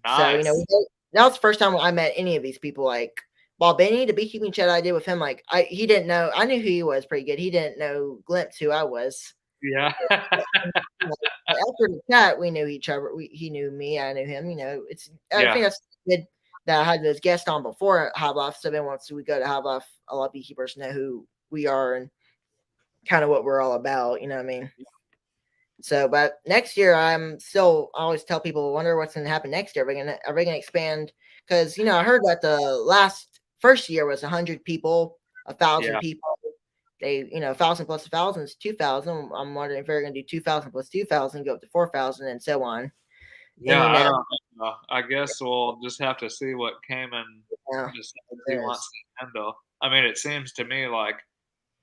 Nice. that was the first time I met any of these people. Like Bob Benny, the beekeeping chat I did with him, like he didn't know. I knew who he was pretty good. He didn't know glimpse who I was. Yeah. You know, after the chat, we knew each other. He knew me. I knew him. I Yeah. think that's good that I had those guests on before Hive Life. So then once we go to Hive Life, a lot of beekeepers know who we are and kind of what we're all about. You know what I mean? So, but next year, I always tell people, wonder what's going to happen next year. Are we gonna expand? Because I heard that the first year was 100 people, 1,000 Yeah. people. They, 1,000 plus 1,000 is 2,000. I'm wondering if they're going to do 2,000 plus 2,000, go up to 4,000, and so on. And Yeah, I don't know. I guess we'll just have to see what Cayman yeah, decides he there wants is. to handle. I mean, it seems to me like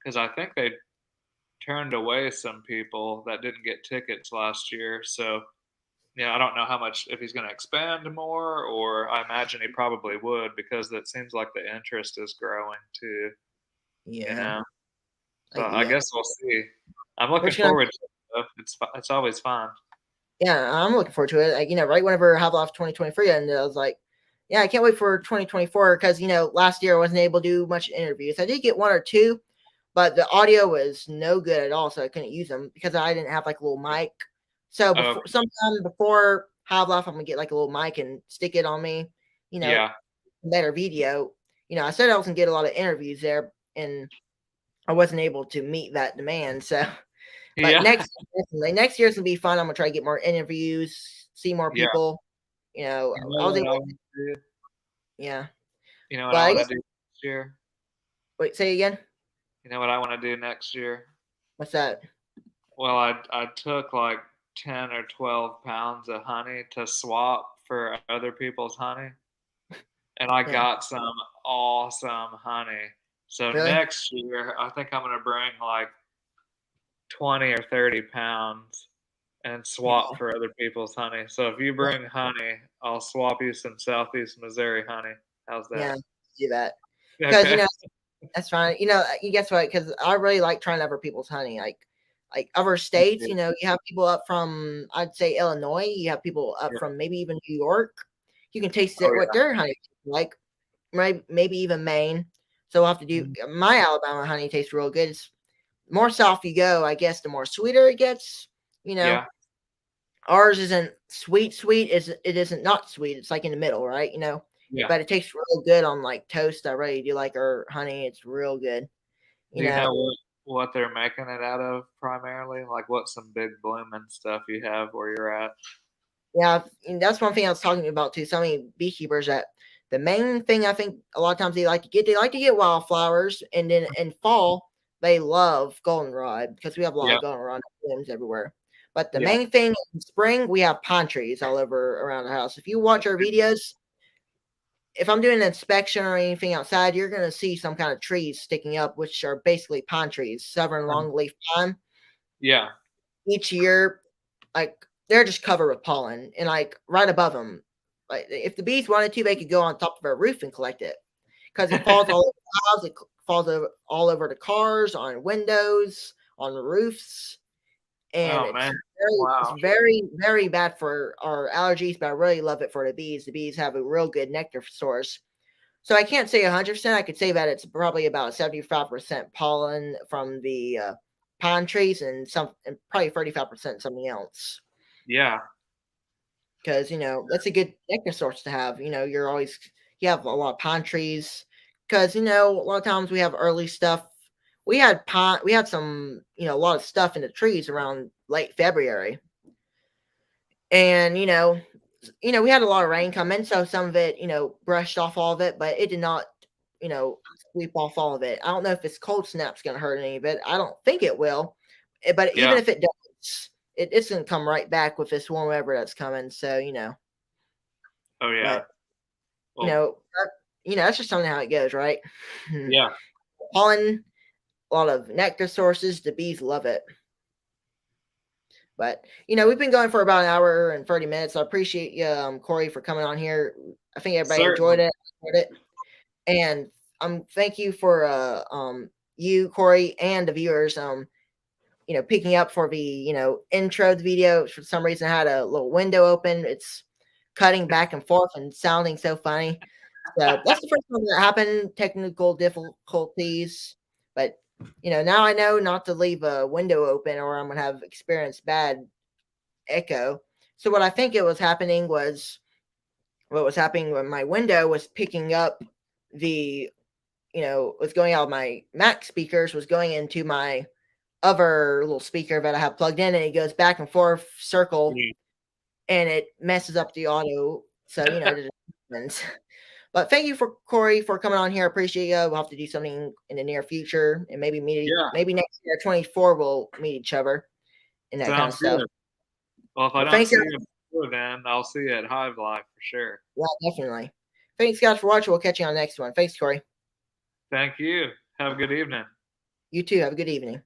because I think they turned away some people that didn't get tickets last year. So, yeah, I don't know how much if he's going to expand more, or I imagine he probably would because it seems like the interest is growing too. You Yeah, know, so I yeah. guess we'll see. I'm We're looking just gonna forward to it. Though. It's always fun. Yeah, I'm looking forward to it. Like, right whenever Have Life 2023 ended, I was like, yeah, I can't wait for 2024 because, last year I wasn't able to do much interviews. I did get one or two, but the audio was no good at all, so I couldn't use them because I didn't have like a little mic. So Oh, sometime before Have Life, I'm gonna get like a little mic and stick it on me, you know, yeah, better video. I said I was gonna get a lot of interviews there, and I wasn't able to meet that demand. So but yeah, next year's gonna be fun. I'm gonna try to get more interviews, see more yeah. people. You I know was what I able, want to do? yeah. You know what But I I want guess to do next year? wait, say again. You know what I want to do next year? What's that? Well, I took like 10 or 12 pounds of honey to swap for other people's honey, and I Yeah, got some awesome honey. So really? next year, I think I'm gonna bring like 20 or 30 pounds and swap Yeah, for other people's honey. So if you bring honey, I'll swap you some Southeast Missouri honey. How's that? yeah. Do that because Okay. that's fine. You guess what? Because I really like trying other people's honey. Like other states. You have people up from I'd say Illinois. You have people up Yeah. from maybe even New York. You can taste Oh it what their honey tastes like. Maybe even Maine. So we'll have to do yeah. my Alabama honey tastes real good. It's more south you go, I guess, the more sweeter it gets. You know, Yeah. ours isn't sweet. It isn't not sweet. It's like in the middle, right? Yeah. But it tastes real good on like toast. I really do like our honey. It's real good. You Do you know, know what they're making it out of primarily? Like what some big blooming stuff you have where you're at? yeah, and that's one thing I was talking about too. So many beekeepers that the main thing I think a lot of times they like to get wildflowers, and then in fall they love goldenrod because we have a lot Yeah. of goldenrod blooms everywhere. But the Yeah. main thing in spring we have pine trees all over around the house. If you watch our videos, if I'm doing an inspection or anything outside, you're gonna see some kind of trees sticking up, which are basically pine trees, southern longleaf pine. Yeah. Each year, like they're just covered with pollen, and like right above them, like if the bees wanted to, they could go on top of our roof and collect it because it falls all over the house. It falls all over the cars, on windows, on the roofs, and Oh man. it's Wow. very very bad for our allergies. But I really love it for the bees. The bees have a real good nectar source. So I can't say 100%. I could say that it's probably about 75% pollen from the pine trees and probably 35% something else. Yeah. Because that's a good nectar source to have. You have a lot of pine trees. Because a lot of times we have early stuff. We had some a lot of stuff in the trees around late February, and we had a lot of rain come in, so some of it brushed off all of it, but it did not sweep off all of it. I don't know if this cold snap's going to hurt any of it. I don't think it will, but Yeah. even if it does, it's gonna come right back with this warm weather that's coming. So Oh yeah. but Well, that's just something how it goes, right? yeah. Pollen, a lot of nectar sources. The bees love it. But we've been going for about an hour and 30 minutes. I appreciate you, Cory, for coming on here. I think everybody enjoyed Certainly. it. And thank you for you, Cory, and the viewers. Picking up for the intro of the video. For some reason, I had a little window open. It's cutting back and forth and sounding so funny. So that's the first time that happened. Technical difficulties, but now I know not to leave a window open, or I'm gonna have experienced bad echo. So what I think it was happening was what was happening when my window was picking up the was going out of my Mac speakers, was going into my other little speaker that I have plugged in, and it goes back and forth circle, and it messes up the audio. So it happens. But thank you for Cory for coming on here. I appreciate you. We'll have to do something in the near future, and maybe maybe next year, 24, we'll meet each other and that kind of Sounds stuff. good. Well, if I don't see you before then, I'll see you at Hive Life for sure. Yeah, definitely. Thanks, guys, for watching. We'll catch you on the next one. Thanks, Cory. Thank you. Have a good evening. You too. Have a good evening.